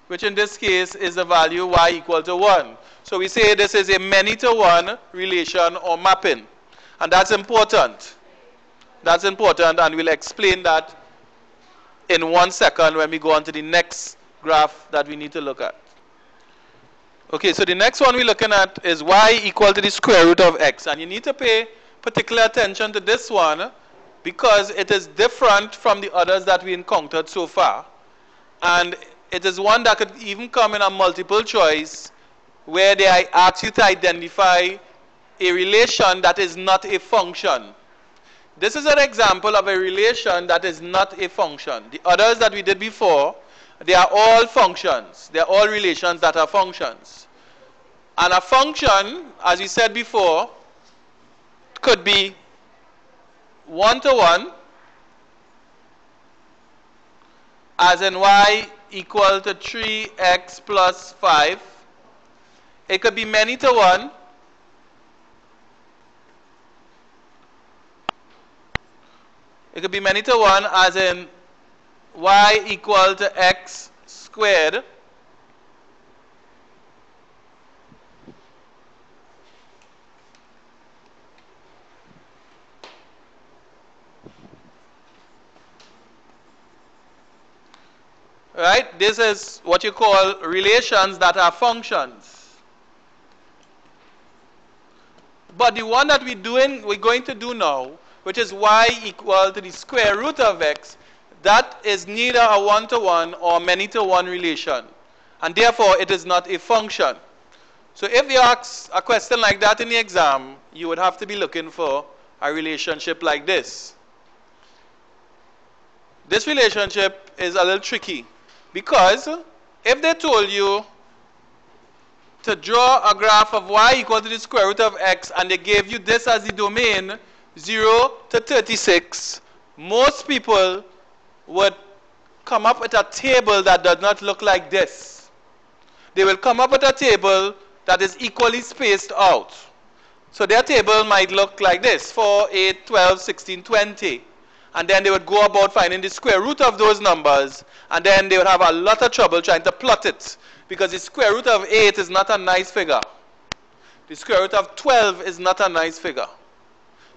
which in this case is the value y equal to 1. So we say this is a many to 1 relation or mapping. And that's important. That's important, and we'll explain that in 1 second when we go on to the next graph that we need to look at. Okay, so the next one we're looking at is y equal to the square root of x. And you need to pay particular attention to this one because it is different from the others that we encountered so far. And it is one that could even come in a multiple choice where they ask you to identify a relation that is not a function. This is an example of a relation that is not a function. The others that we did before, they are all functions. They are all relations that are functions. And a function, as we said before, could be 1 to 1, as in y equal to 3x plus 5. It could be many to 1. It could be many to 1, as in y equal to x squared. Right? This is what you call relations that are functions. But the one that we're going to do now, which is y equal to the square root of x, that is neither a 1-to-1 or many-to-1 relation. And therefore, it is not a function. So if you ask a question like that in the exam, you would have to be looking for a relationship like this. This relationship is a little tricky because if they told you to draw a graph of y equal to the square root of x and they gave you this as the domain, 0 to 36, most people would come up with a table that does not look like this. They will come up with a table that is equally spaced out. So their table might look like this: 4, 8, 12, 16, 20. And then they would go about finding the square root of those numbers, and then they would have a lot of trouble trying to plot it, because the square root of 8 is not a nice figure. The square root of 12 is not a nice figure.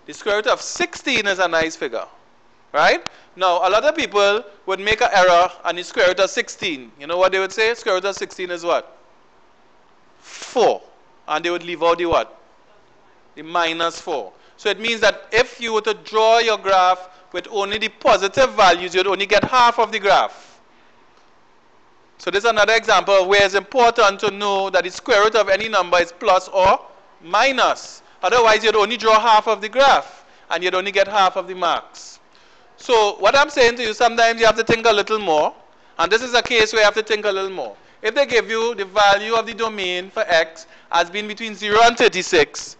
The square root of 16 is a nice figure. Right? Now, a lot of people would make an error on the square root of 16. You know what they would say? Square root of 16 is what? 4. And they would leave out the what? The minus 4. So it means that if you were to draw your graph with only the positive values, you'd only get half of the graph. So this is another example of where it's important to know that the square root of any number is plus or minus. Otherwise, you'd only draw half of the graph, and you'd only get half of the marks. So what I'm saying to you, sometimes you have to think a little more, and this is a case where you have to think a little more. If they give you the value of the domain for x as being between 0 and 36,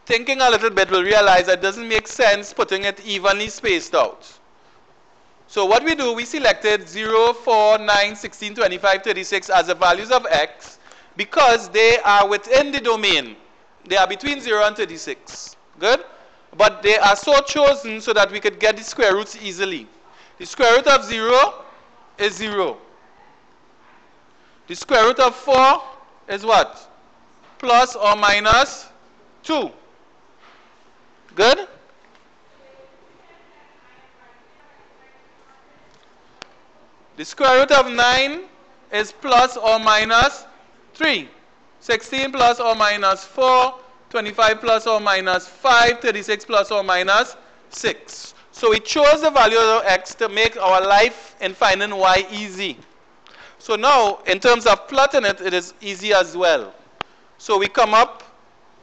thinking a little bit will realize that it doesn't make sense putting it evenly spaced out. So what we do, we selected 0, 4, 9, 16, 25, 36 as the values of x because they are within the domain. They are between 0 and 36. Good? But they are so chosen so that we could get the square roots easily. The square root of 0 is 0. The square root of 4 is what? Plus or minus 2. Good? The square root of 9 is plus or minus 3. 16 plus or minus 4. 25 plus or minus 5. 36 plus or minus 6. So we chose the value of x to make our life in finding y easy. So now, in terms of plotting it, it is easy as well. So we come up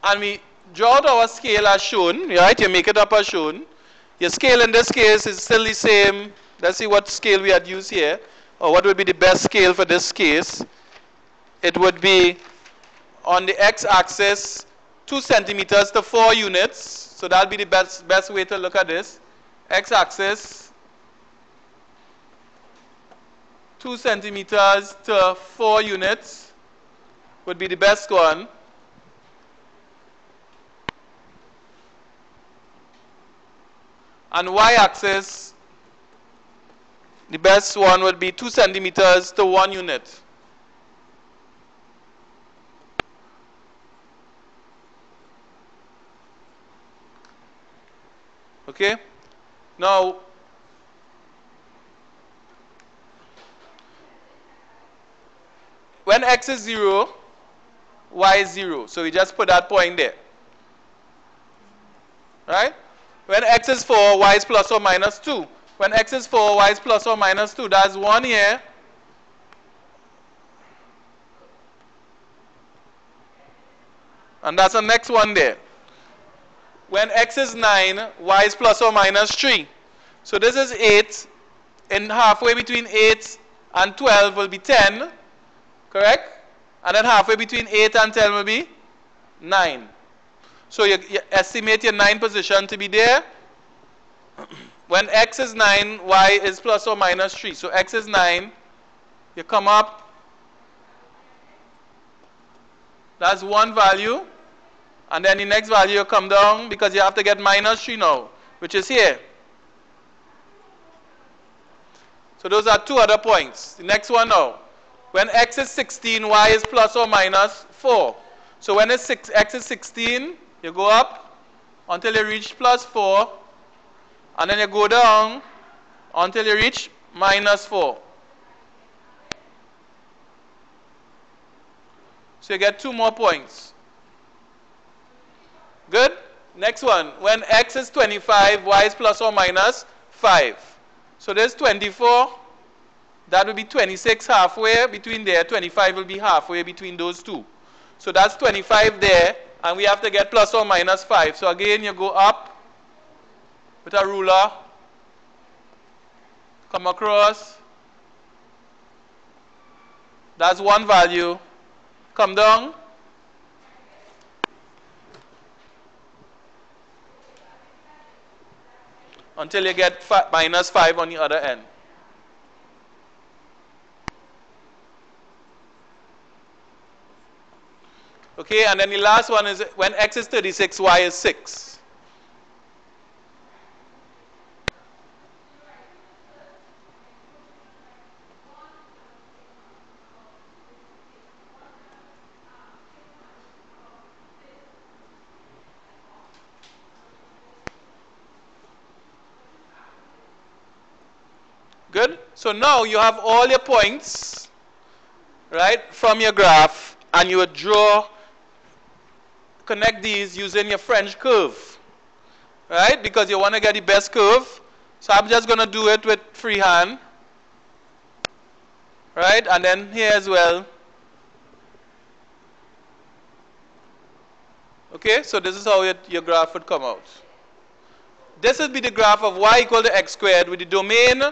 and we draw out our scale as shown, right? You make it up as shown. Your scale in this case is still the same. Let's see what scale we had used here, or what would be the best scale for this case. It would be on the x-axis 2 centimeters to 4 units. So that'll be the best way to look at this. X-axis 2 centimeters to 4 units would be the best one. And y-axis, the best one would be 2 centimeters to 1 unit. Okay? Now, when x is 0, y is 0. So we just put that point there. Right? When x is 4, y is plus or minus 2. When x is 4, y is plus or minus 2. That's 1 here. And that's the next one there. When x is 9, y is plus or minus 3. So this is 8. And halfway between 8 and 12 will be 10. Correct? And then halfway between 8 and 10 will be 9. So you estimate your 9 position to be there. When x is 9, y is plus or minus 3. So x is 9. You come up. That's one value. And then the next value you come down because you have to get minus 3 now, which is here. So those are 2 other points. The next one now. When x is 16, y is plus or minus 4. So when it's x is 16, you go up until you reach plus 4. And then you go down until you reach minus 4. So you get 2 more points. Good? Next one. When x is 25, y is plus or minus 5. So there's 24. That will be 26 halfway between there. 25 will be halfway between those two. So that's 25 there. And we have to get plus or minus 5. So again, you go up with a ruler. Come across. That's one value. Come down. Until you get minus 5 on the other end. Okay, and then the last one is when x is 36, y is 6. Good? So now you have all your points, right, from your graph, and you would connect these using your French curve, right, because you want to get the best curve. So I'm just going to do it with freehand, right, and then here as well. Okay, so this is how your graph would come out. This would be the graph of y equal to x squared with the domain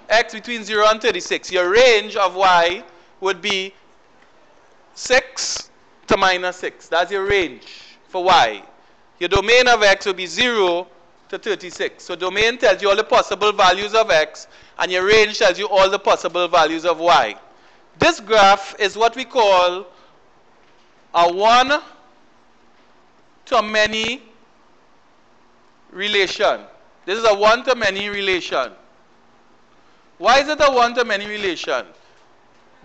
x between 0 and 36. Your range of y would be 6 to minus 6. That's your range for y. your domain of x will be 0 to 36. So domain tells you all the possible values of x, and your range tells you all the possible values of y. This graph is what we call a one-to-many relation. This is a one-to-many relation. Why is it a one-to-many relation?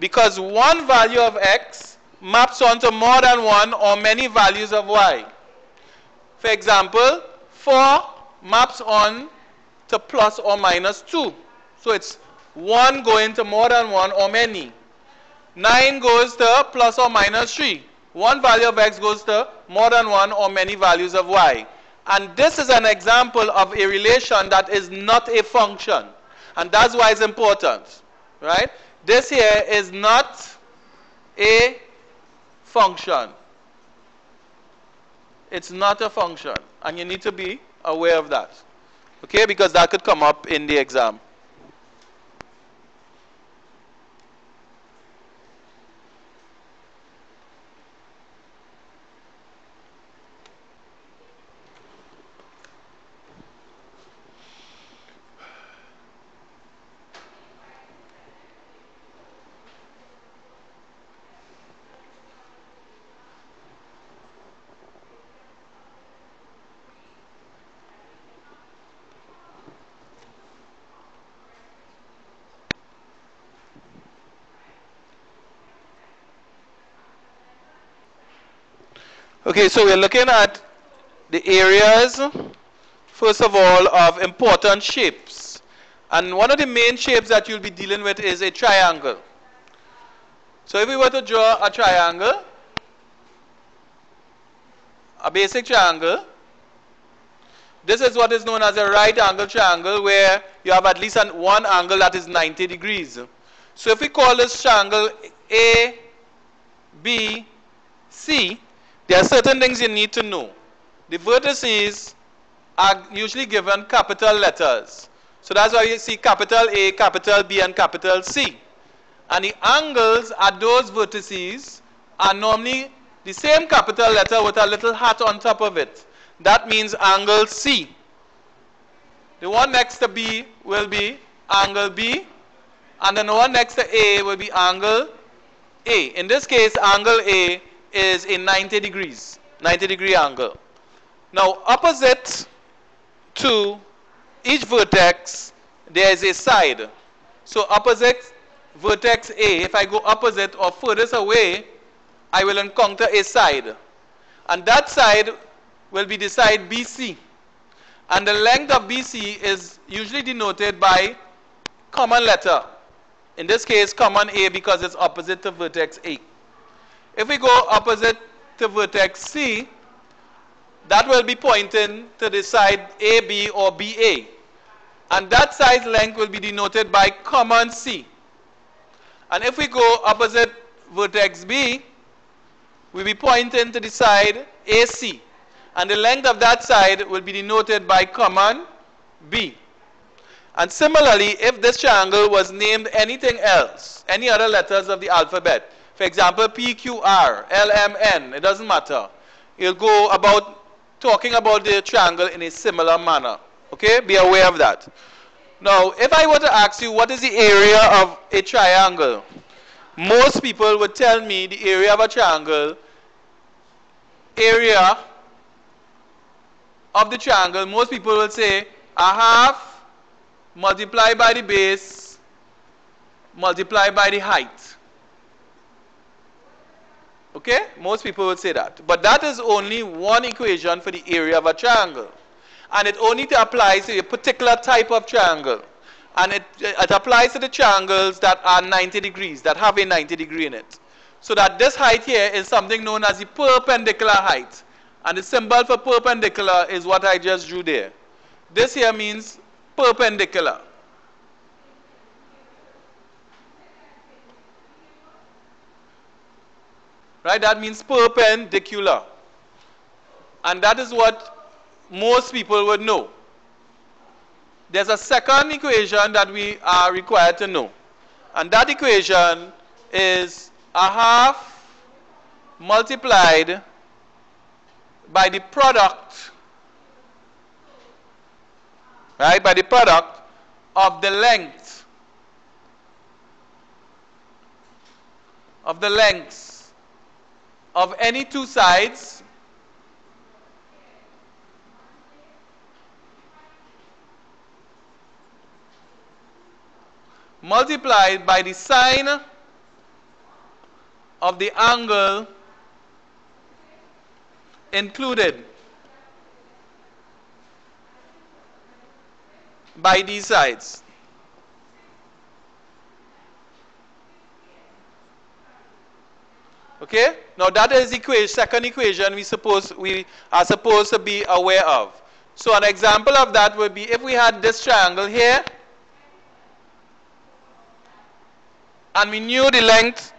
Because one value of x maps onto more than one or many values of y. For example, 4 maps on to plus or minus 2. So it's 1 going to more than 1 or many. 9 goes to plus or minus 3. One value of x goes to more than one or many values of y. And this is an example of a relation that is not a function. And that's why it's important. Right? This here is not a function. It's not a function. And you need to be aware of that. Okay? Because that could come up in the exam. Okay, so we're looking at the areas, first of all, of important shapes. And one of the main shapes that you'll be dealing with is a triangle. So if we were to draw a triangle, a basic triangle, this is what is known as a right angle triangle, where you have at least one angle that is 90 degrees. So if we call this triangle A, B, C, there are certain things you need to know. The vertices are usually given capital letters. So that's why you see capital A, capital B, and capital C. And the angles at those vertices are normally the same capital letter with a little hat on top of it. That means angle C. The one next to B will be angle B, and then the one next to A will be angle A. In this case, angle A is a 90 degrees, 90 degree angle. Now, opposite to each vertex, there is a side. So, opposite vertex A, if I go opposite or furthest away, I will encounter a side. And that side will be the side BC. And the length of BC is usually denoted by common letter. In this case, common A, because it's opposite to vertex A. If we go opposite to vertex C, that will be pointing to the side AB or BA. And that side's length will be denoted by common C. And if we go opposite vertex B, we'll be pointing to the side AC. And the length of that side will be denoted by common B. And similarly, if this triangle was named anything else, any other letters of the alphabet, for example, PQR, LMN, it doesn't matter. You'll go about talking about the triangle in a similar manner. Okay? Be aware of that. Now, if I were to ask you what is the area of a triangle, most people would tell me the area of a triangle, area of the triangle, most people will say a half multiplied by the base multiplied by the height. Okay? Most people would say that. But that is only one equation for the area of a triangle. And it only applies to a particular type of triangle. And it applies to the triangles that are 90 degrees, that have a 90 degree in it. So that this height here is something known as the perpendicular height. And the symbol for perpendicular is what I just drew there. This here means perpendicular. Right? That means perpendicular. And that is what most people would know. There's a second equation that we are required to know. And that equation is a half multiplied by the product, right, by the product of the lengths of any two sides multiplied by the sine of the angle included by these sides. Okay? Now that is the second equation we are supposed to be aware of. So an example of that would be if we had this triangle here and we knew the length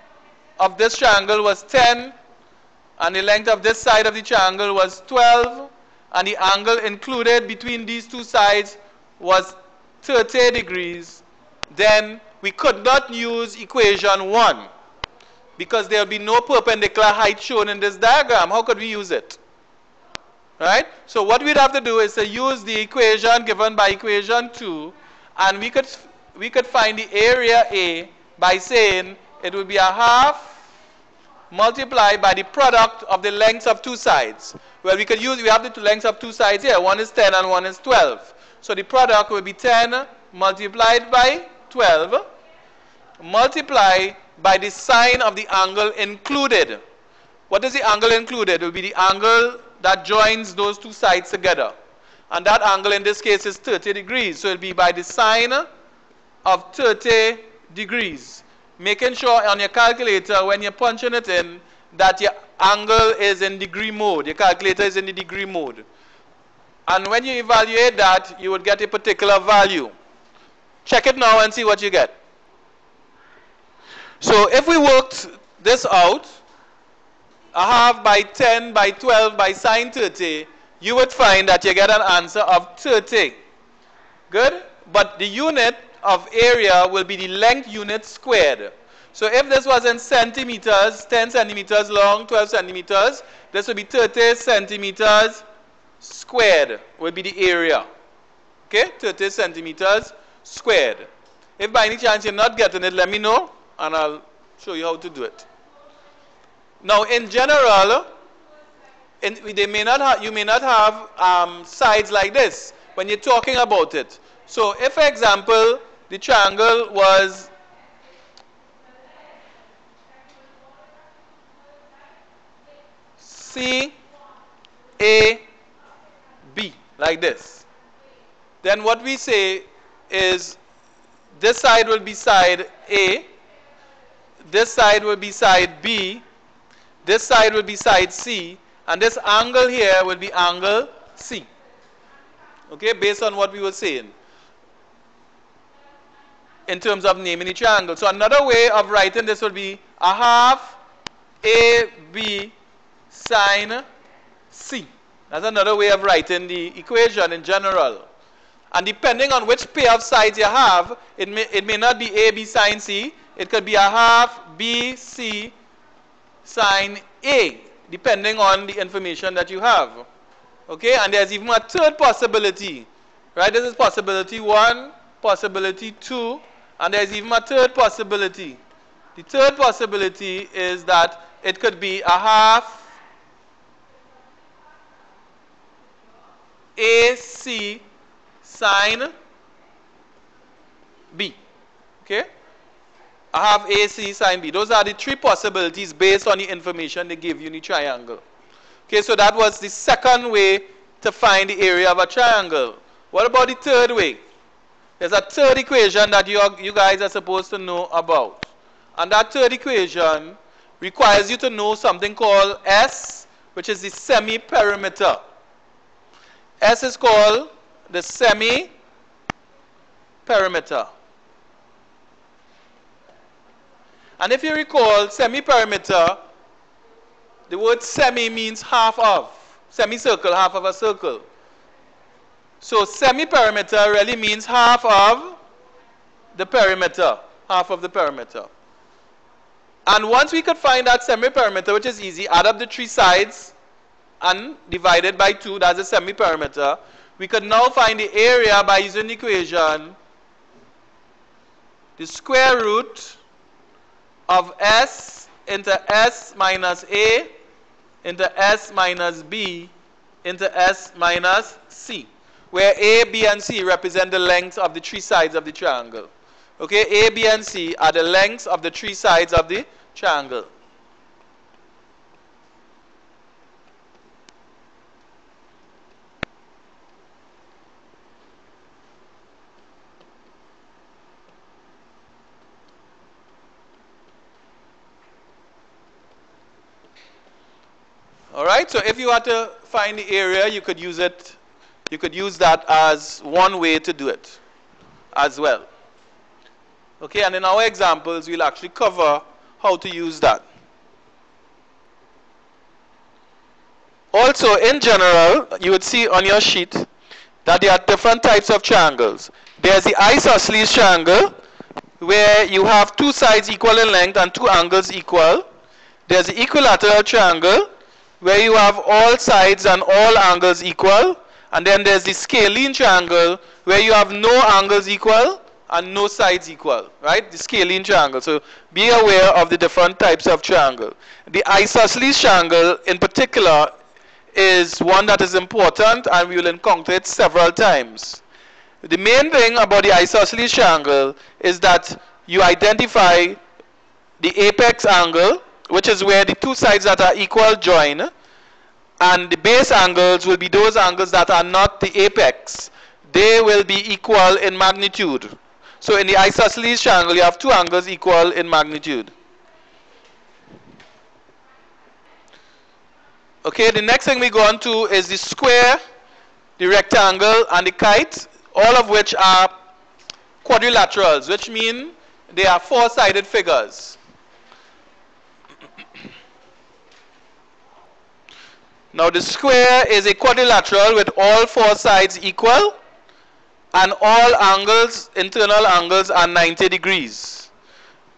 of this triangle was 10 and the length of this side of the triangle was 12 and the angle included between these two sides was 30 degrees, then we could not use equation 1 because there will be no perpendicular height shown in this diagram. How could we use it? Right? So what we'd have to do is to use the equation given by equation 2, and we could find the area A by saying it would be a half multiplied by the product of the lengths of two sides. Well, we have the two lengths of two sides here. One is 10 and one is 12. So the product will be 10 multiplied by 12 multiplied by the sine of the angle included. What is the angle included? It will be the angle that joins those two sides together. And that angle in this case is 30 degrees. So it will be by the sine of 30 degrees. Making sure on your calculator when you're punching it in that your angle is in degree mode. Your calculator is in the degree mode. And when you evaluate that, you would get a particular value. Check it now and see what you get. So if we worked this out, a half by 10 by 12 by sine 30, you would find that you get an answer of 30. Good? But the unit of area will be the length unit squared. So if this was in centimeters, 10 centimeters long, 12 centimeters, this would be 30 centimeters squared will be the area. Okay? 30 centimeters squared. If by any chance you're not getting it, let me know and I'll show you how to do it. Now in general, you may not have sides like this when you're talking about it. So if, for example, the triangle was CAB like this, then what we say is this side will be side A, this side will be side B, this side will be side C, and this angle here will be angle C. Okay, based on what we were saying in terms of naming the triangle. So another way of writing this would be a half AB sine C. That's another way of writing the equation in general. And depending on which pair of sides you have, it may not be AB sine C. It could be a half BC sine A, depending on the information that you have. Okay, and there's even a third possibility. Right, this is possibility 1, possibility 2, and there's even a third possibility. The third possibility is that it could be a half AC sine B. Okay? I have AC sine B. Those are the three possibilities based on the information they give you in the triangle. Okay, so that was the second way to find the area of a triangle. What about the third way? There's a third equation that you guys are supposed to know about. And that third equation requires you to know something called S, which is the semi-perimeter. S is called the semi-perimeter. And if you recall, semi-perimeter, the word semi means half of. Semicircle, half of a circle. So semi-perimeter really means half of the perimeter. Half of the perimeter. And once we could find that semi-perimeter, which is easy, add up the three sides and divided by 2, that's a semi-perimeter. We could now find the area by using the equation, the square root of S into S minus A into S minus B into S minus C, where A, B, and C represent the lengths of the three sides of the triangle. Okay, A, B, and C are the lengths of the three sides of the triangle. Alright, so if you had to find the area, you could use that as one way to do it as well. Okay, and in our examples, we'll actually cover how to use that. Also, in general, you would see on your sheet that there are different types of triangles. There's the isosceles triangle, where you have two sides equal in length and two angles equal. There's the equilateral triangle, where you have all sides and all angles equal. And then there's the scalene triangle, where you have no angles equal and no sides equal, right? The scalene triangle. So be aware of the different types of triangle. The isosceles triangle in particular is one that is important, and we will encounter it several times. The main thing about the isosceles triangle is that you identify the apex angle, which is where the two sides that are equal join, and the base angles will be those angles that are not the apex. They will be equal in magnitude. So in the isosceles triangle, you have two angles equal in magnitude. Okay, the next thing we go on to is the square, the rectangle, and the kite, all of which are quadrilaterals, which mean they are four-sided figures. Now the square is a quadrilateral with all four sides equal, and all angles, internal angles, are 90 degrees.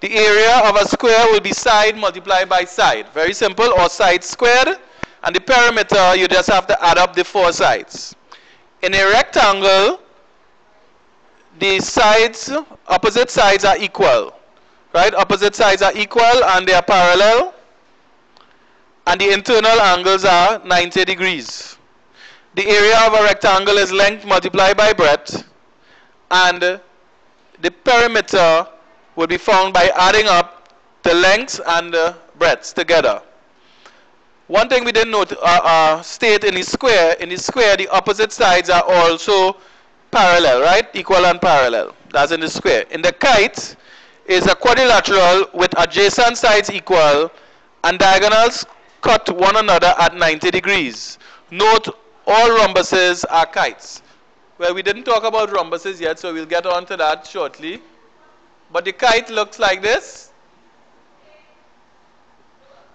The area of a square will be side multiplied by side. Very simple, or side squared. And the perimeter, you just have to add up the four sides. In a rectangle, the sides, opposite sides are equal. Right? Opposite sides are equal and they are parallel. And the internal angles are 90 degrees. The area of a rectangle is length multiplied by breadth. And the perimeter will be found by adding up the lengths and the breadths together. One thing we didn't state in the square, the opposite sides are also parallel, right? Equal and parallel. That's in the square. In the kite, is a quadrilateral with adjacent sides equal and diagonals cut one another at 90 degrees. Note, all rhombuses are kites. Well, we didn't talk about rhombuses yet, so we'll get on to that shortly. But the kite looks like this.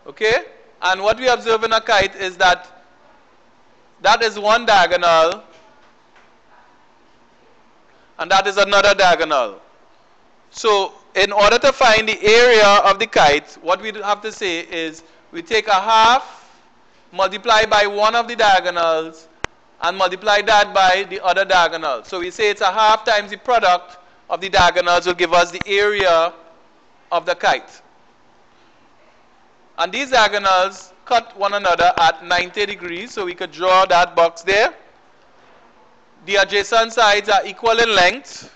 Okay? And what we observe in a kite is that that is one diagonal and that is another diagonal. So in order to find the area of the kite, what we have to say is we take a half, multiply by one of the diagonals, and multiply that by the other diagonal. So we say it's a half times the product of the diagonals will give us the area of the kite. And these diagonals cut one another at 90 degrees, so we could draw that box there. The adjacent sides are equal in length.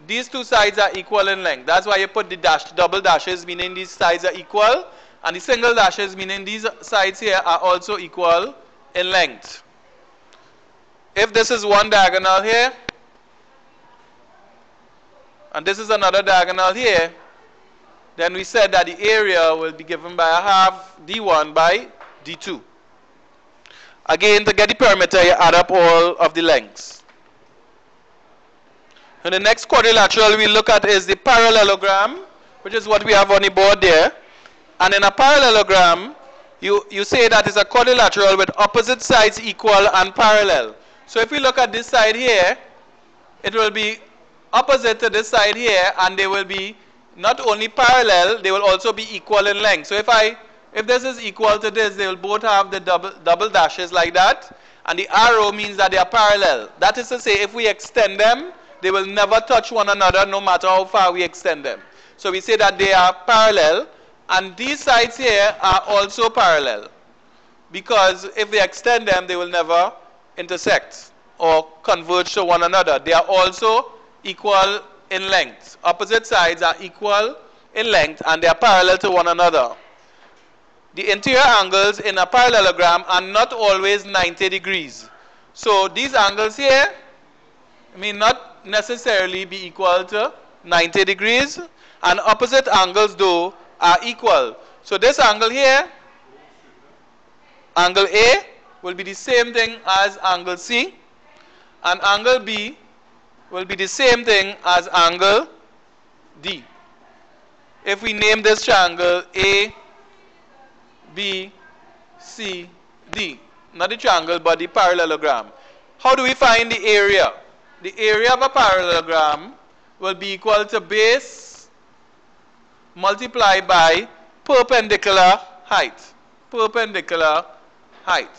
These two sides are equal in length. That's why you put the double dashes, meaning these sides are equal, and the single dashes, meaning these sides here are also equal in length. If this is one diagonal here, and this is another diagonal here, then we said that the area will be given by a half d1 by d2. Again, to get the perimeter, you add up all of the lengths. And the next quadrilateral we look at is the parallelogram, which is what we have on the board there. And in a parallelogram, you say that it's a quadrilateral with opposite sides equal and parallel. So if we look at this side here, it will be opposite to this side here, and they will be not only parallel, they will also be equal in length. So if If this is equal to this, they will both have the double dashes like that. And the arrow means that they are parallel. That is to say, if we extend them, they will never touch one another no matter how far we extend them. So we say that they are parallel. And these sides here are also parallel. Because if we extend them, they will never intersect or converge to one another. They are also equal in length. Opposite sides are equal in length and they are parallel to one another. The interior angles in a parallelogram are not always 90 degrees. So these angles here may not necessarily be equal to 90 degrees, and opposite angles though are equal. So this angle here, angle A, will be the same thing as angle C, and angle B will be the same thing as angle D. If we name this triangle A, B, C, D, not the triangle but the parallelogram. How do we find the area? The area of a parallelogram will be equal to base multiplied by perpendicular height. Perpendicular height.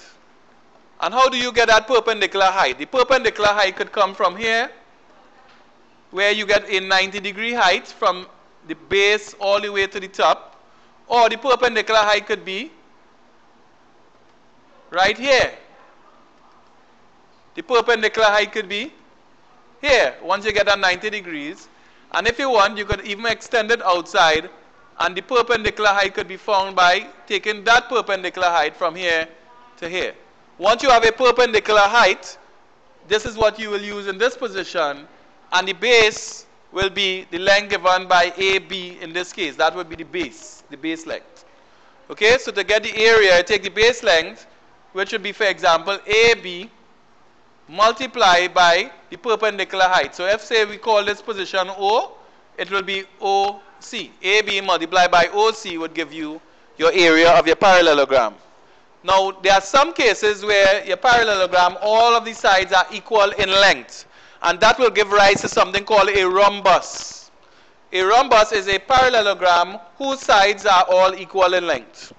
And how do you get that perpendicular height? The perpendicular height could come from here, where you get a 90-degree height from the base all the way to the top, or the perpendicular height could be right here. The perpendicular height could be here, once you get that 90 degrees. And if you want, you could even extend it outside, and the perpendicular height could be found by taking that perpendicular height from here to here. Once you have a perpendicular height, this is what you will use in this position, and the base will be the length given by AB in this case. That would be the base length. Okay, so to get the area, take the base length, which would be, for example, AB multiplied by the perpendicular height. So if, say, we call this position O, it will be OC. AB multiplied by OC would give you your area of your parallelogram. Now, there are some cases where your parallelogram, all of the sides are equal in length. And that will give rise to something called a rhombus. A rhombus is a parallelogram whose sides are all equal in length.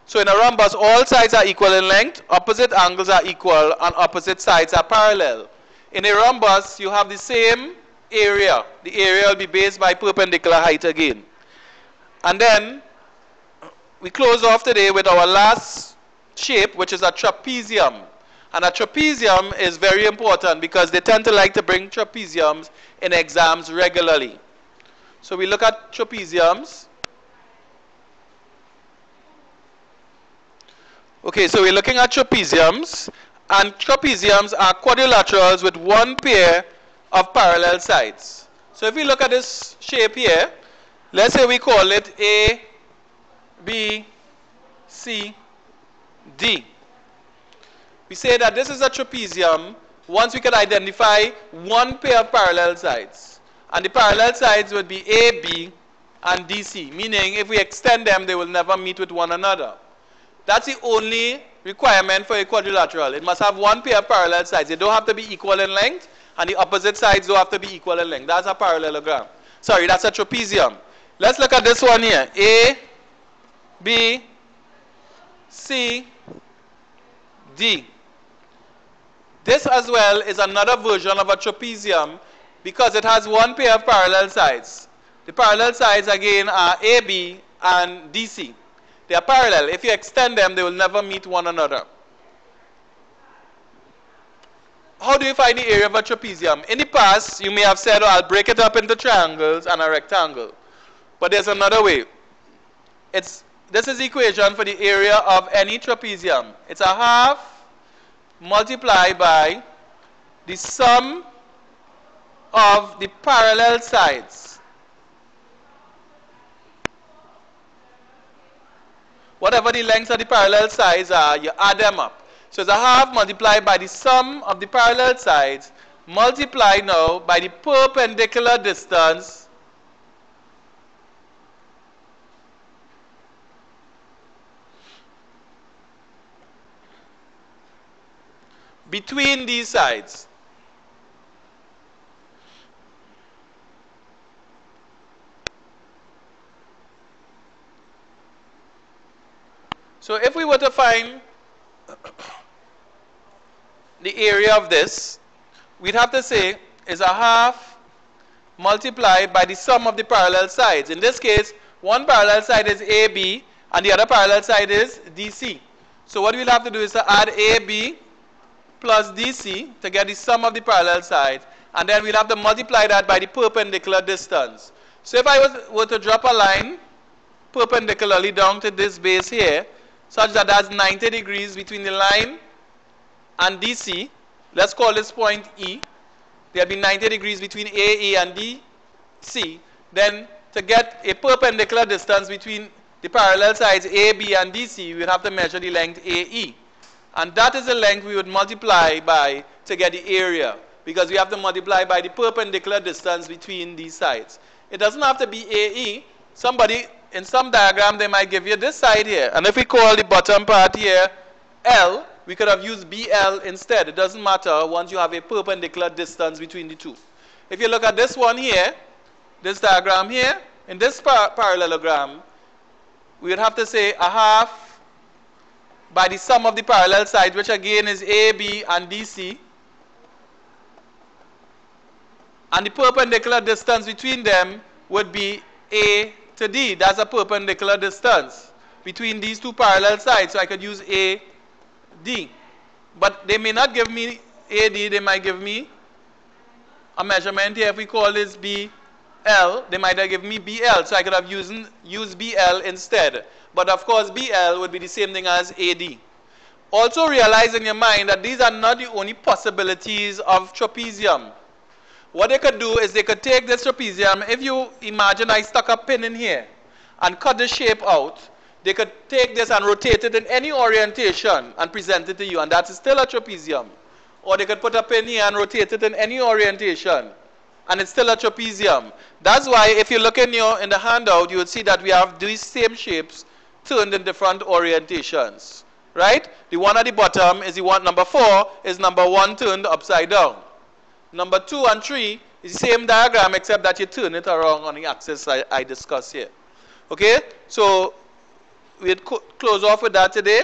So in a rhombus, all sides are equal in length, opposite angles are equal, and opposite sides are parallel. In a rhombus, you have the same area. The area will be based by perpendicular height again. And then, we close off today with our last shape, which is a trapezium. And a trapezium is very important because they tend to like to bring trapeziums in exams regularly. So we look at trapeziums. Okay, so we're looking at trapeziums, and trapeziums are quadrilaterals with one pair of parallel sides. So if we look at this shape here, let's say we call it A, B, C, D. We say that this is a trapezium once we can identify one pair of parallel sides. And the parallel sides would be AB and DC, meaning if we extend them, they will never meet with one another. That's the only requirement for a quadrilateral. It must have one pair of parallel sides. They don't have to be equal in length, and the opposite sides don't have to be equal in length. That's a parallelogram. Sorry, that's a trapezium. Let's look at this one here. A, B, C, D. This as well is another version of a trapezium because it has one pair of parallel sides. The parallel sides again are AB and DC. They are parallel. If you extend them, they will never meet one another. How do you find the area of a trapezium? In the past, you may have said, oh, I'll break it up into triangles and a rectangle. But there's another way. This is the equation for the area of any trapezium. It's a half multiplied by the sum of the parallel sides. Whatever the lengths of the parallel sides are, you add them up. So it's a half multiplied by the sum of the parallel sides, multiplied now by the perpendicular distance between these sides. So if we were to find the area of this, we'd have to say is a half multiplied by the sum of the parallel sides. In this case, one parallel side is AB and the other parallel side is DC. So what we'll have to do is to add AB plus DC to get the sum of the parallel sides, and then we'll have to multiply that by the perpendicular distance. So if I were to drop a line perpendicularly down to this base here, such that that's 90 degrees between the line and DC, let's call this point E. There'll be 90 degrees between AE and DC. Then to get a perpendicular distance between the parallel sides AB and DC, we'd have to measure the length AE. And that is the length we would multiply by to get the area, because we have to multiply by the perpendicular distance between these sides. It doesn't have to be AE. Somebody, in some diagram, they might give you this side here. And if we call the bottom part here L, we could have used BL instead. It doesn't matter once you have a perpendicular distance between the two. If you look at this one here, this diagram here, in this parallelogram, we would have to say a half by the sum of the parallel sides, which again is AB and DC. And the perpendicular distance between them would be A to D. That's a perpendicular distance between these two parallel sides. So I could use AD. But they may not give me AD. They might give me a measurement here. If we call this BL, they might have given me BL. So I could have used BL instead. But of course, BL would be the same thing as AD. Also realize in your mind that these are not the only possibilities of trapezium. What they could do is they could take this trapezium. If you imagine I stuck a pin in here and cut the shape out, they could take this and rotate it in any orientation and present it to you, and that is still a trapezium. Or they could put a pin here and rotate it in any orientation, and it's still a trapezium. That's why if you look in the handout, you would see that we have these same shapes turned in different orientations. Right? The one at the bottom is the one, number 4 is number 1 turned upside down. Number 2 and 3 is the same diagram, except that you turn it around on the axis I discussed here. Okay? So we'll close off with that today.